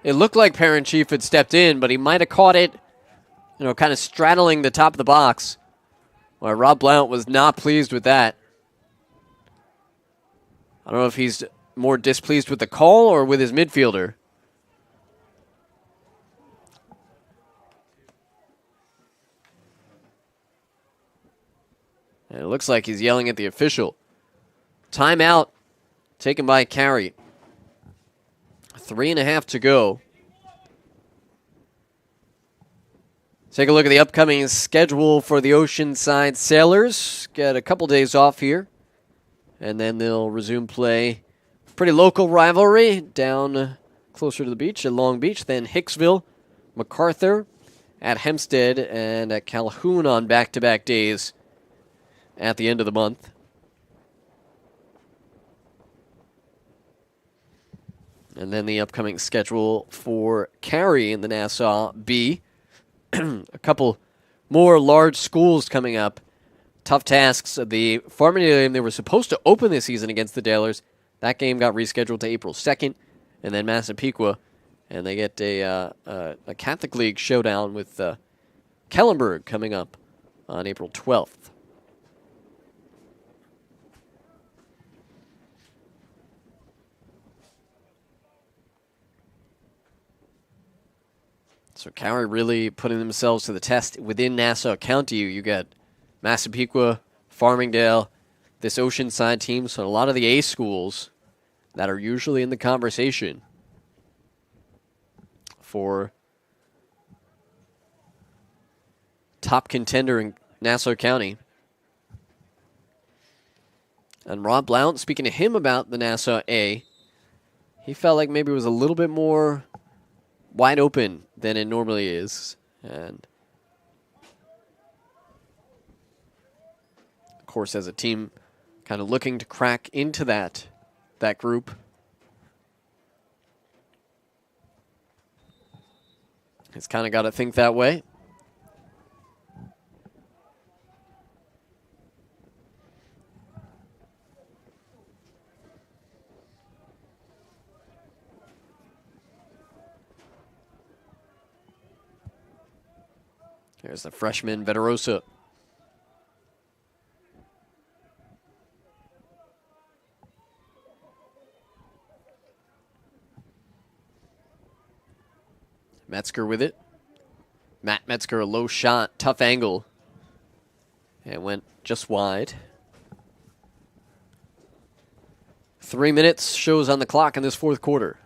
It looked like Parent Chief had stepped in, but he might have caught it, kind of straddling the top of the box. Well, Rob Blount was not pleased with that. I don't know if he's more displeased with the call or with his midfielder. And it looks like he's yelling at the official. Timeout taken by Carey. 3.5 to go. Take a look at the upcoming schedule for the Oceanside Sailors. Get a couple days off here. And then they'll resume play. Pretty local rivalry down closer to the beach at Long Beach. Then Hicksville, MacArthur, at Hempstead, and at Calhoun on back-to-back days at the end of the month. And then the upcoming schedule for Carey in the Nassau B. A couple more large schools coming up. Tough tasks. The Farmingdale game, they were supposed to open this season against the Dalers. That game got rescheduled to April 2nd, and then Massapequa, and they get a Catholic League showdown with Kellenberg coming up on April 12th. So Carey really putting themselves to the test within Nassau County. You got Massapequa, Farmingdale, this Oceanside team, so a lot of the A schools that are usually in the conversation for top contender in Nassau County. And Rob Blount, speaking to him about the Nassau A, he felt like maybe it was a little bit more wide open than it normally is. And of course, as a team kind of looking to crack into that group, it's kind of got to think that way. There's the freshman Veterosa. Metzger with it. Matt Metzger, a low shot, tough angle. And went just wide. 3 minutes shows on the clock in this fourth quarter.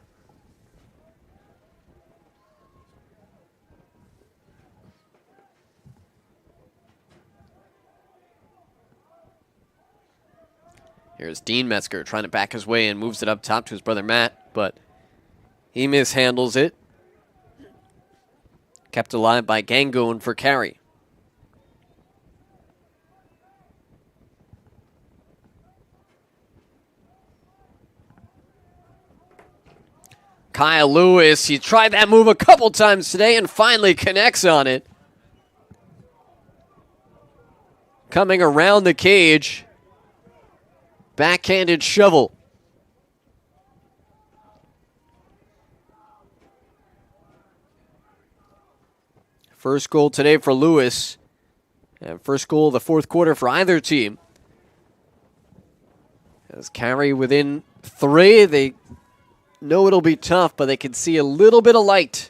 Here's Dean Metzger trying to back his way and moves it up top to his brother Matt, but he mishandles it. Kept alive by Gangon for Carey. Kyle Lewis, he tried that move a couple times today and finally connects on it. Coming around the cage. Backhanded shovel. First goal today for Lewis. And first goal of the fourth quarter for either team. As Carey within 3, they know it'll be tough, but they can see a little bit of light.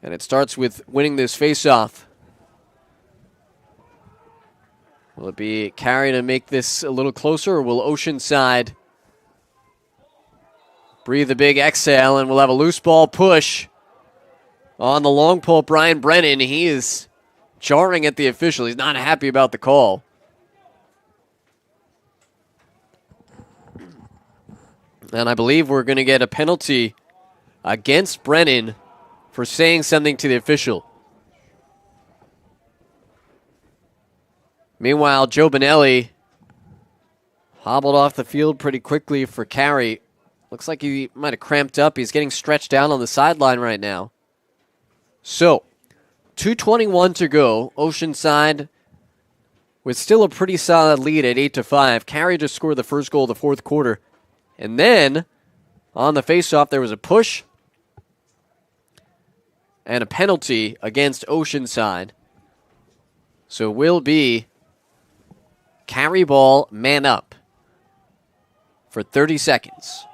And it starts with winning this faceoff. Will it be Carey to make this a little closer, or will Oceanside breathe a big exhale, and we'll have a loose ball push on the long pole? Brian Brennan, he is jarring at the official. He's not happy about the call. And I believe we're going to get a penalty against Brennan for saying something to the official. Meanwhile, Joe Benelli hobbled off the field pretty quickly for Carey. Looks like he might have cramped up. He's getting stretched down on the sideline right now. So, 2:21 to go. Oceanside with still a pretty solid lead at 8-5. Carey just scored the first goal of the fourth quarter. And then, on the faceoff, there was a push and a penalty against Oceanside. So, will be Carey ball, man up for 30 seconds.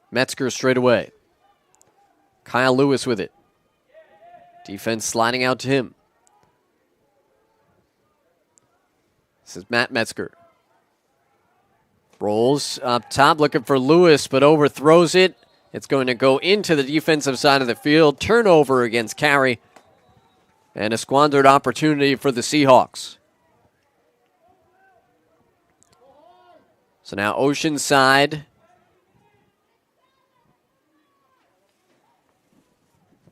Metzger straight away. Kyle Lewis with it. Defense sliding out to him. This is Matt Metzger. Rolls up top, looking for Lewis, but overthrows it. It's going to go into the defensive side of the field. Turnover against Carey. And a squandered opportunity for the Seahawks. So now Oceanside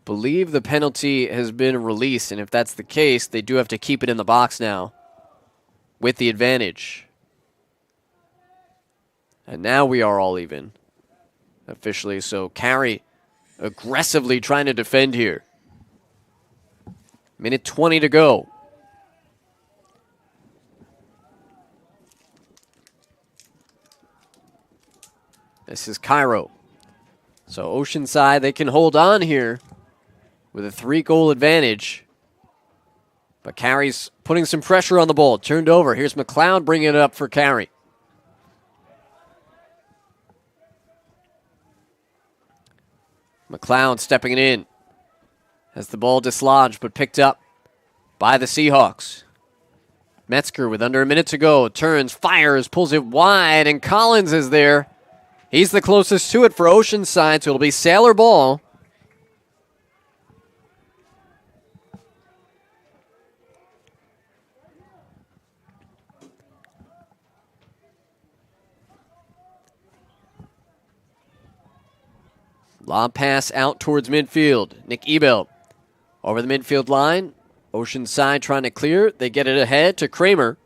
believe the penalty has been released. And if that's the case, they do have to keep it in the box now with the advantage. And now we are all even. Officially, so Carey aggressively trying to defend here. Minute 20 to go. This is Cairo. So Oceanside, they can hold on here with a 3-goal advantage. But Carey's putting some pressure on the ball. Turned over. Here's McLeod bringing it up for Carey. McLeod stepping it in. Has the ball dislodged but picked up by the Seahawks. Metzger with under a minute to go. Turns, fires, pulls it wide, and Collins is there. He's the closest to it for Oceanside, so it'll be Sailor ball. Lob pass out towards midfield. Nick Ebel over the midfield line. Oceanside trying to clear. They get it ahead to Kramer.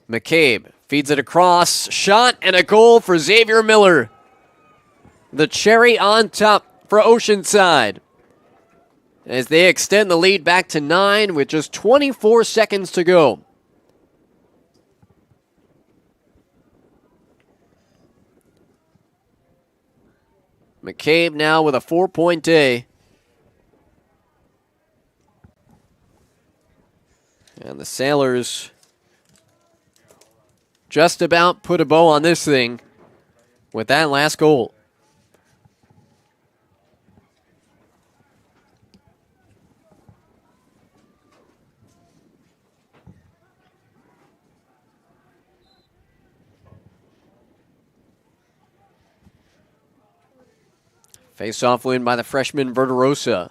McCabe feeds it across. Shot and a goal for Xavier Miller. The cherry on top for Oceanside as they extend the lead back to 9 with just 24 seconds to go. McCabe now with a 4-point day. And the Sailors just about put a bow on this thing with that last goal. Face-off win by the freshman Verderosa.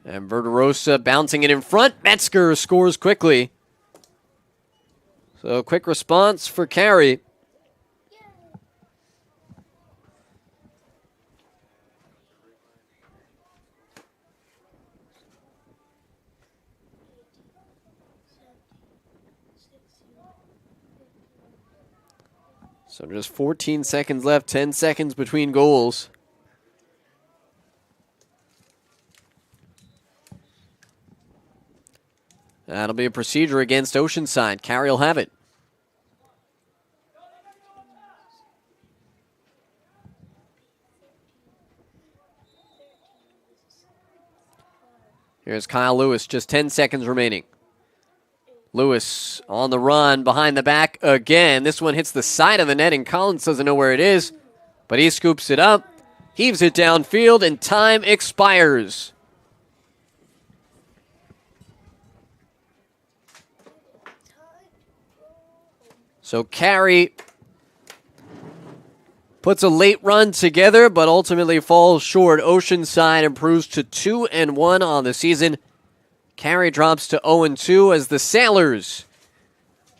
And Verderosa bouncing it in front. Metzger scores quickly. So quick response for Carey. So just 14 seconds left, 10 seconds between goals. That'll be a procedure against Oceanside. Carey will have it. Here's Kyle Lewis, just 10 seconds remaining. Lewis on the run, behind the back again. This one hits the side of the net, and Collins doesn't know where it is, but he scoops it up, heaves it downfield, and time expires. So Carey puts a late run together, but ultimately falls short. Oceanside improves to 2-1 on the season. Carey drops to 0-2 as the Sailors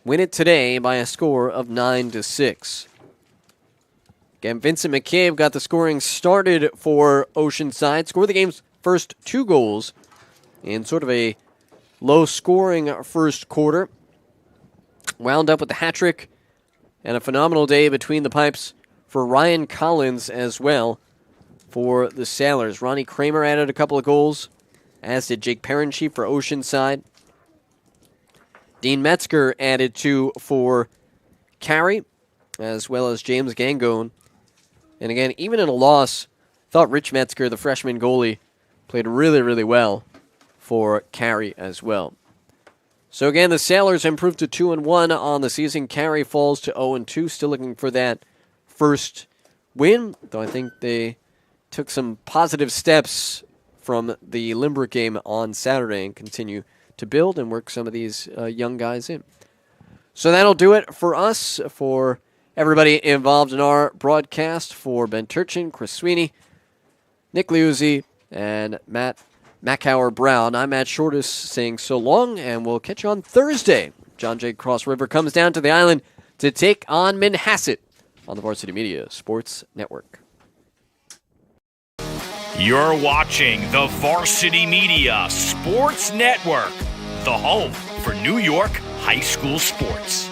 win it today by a score of 9-6. Again, Vincent McCabe got the scoring started for Oceanside. Scored the game's first 2 goals in sort of a low-scoring first quarter. Wound up with the hat trick and a phenomenal day between the pipes for Ryan Collins as well for the Sailors. Ronnie Kramer added a couple of goals, as did Jake Perenchie for Oceanside. Dean Metzger added 2 for Carey, as well as James Gangone. And again, even in a loss, thought Rich Metzger, the freshman goalie, played really, really well for Carey as well. So again, the Sailors improved to 2-1 on the season. Carey falls to 0-2, still looking for that first win, though I think they took some positive steps from the Limerick game on Saturday and continue to build and work some of these young guys in. So that'll do it for us, for everybody involved in our broadcast, for Ben Turchin, Chris Sweeney, Nick Liuzzi, and Matt Macauer-Brown. I'm Matt Shortis saying so long, and we'll catch you on Thursday. John Jay Cross River comes down to the island to take on Manhasset on the Varsity Media Sports Network. You're watching the Varsity Media Sports Network, the home for New York high school sports.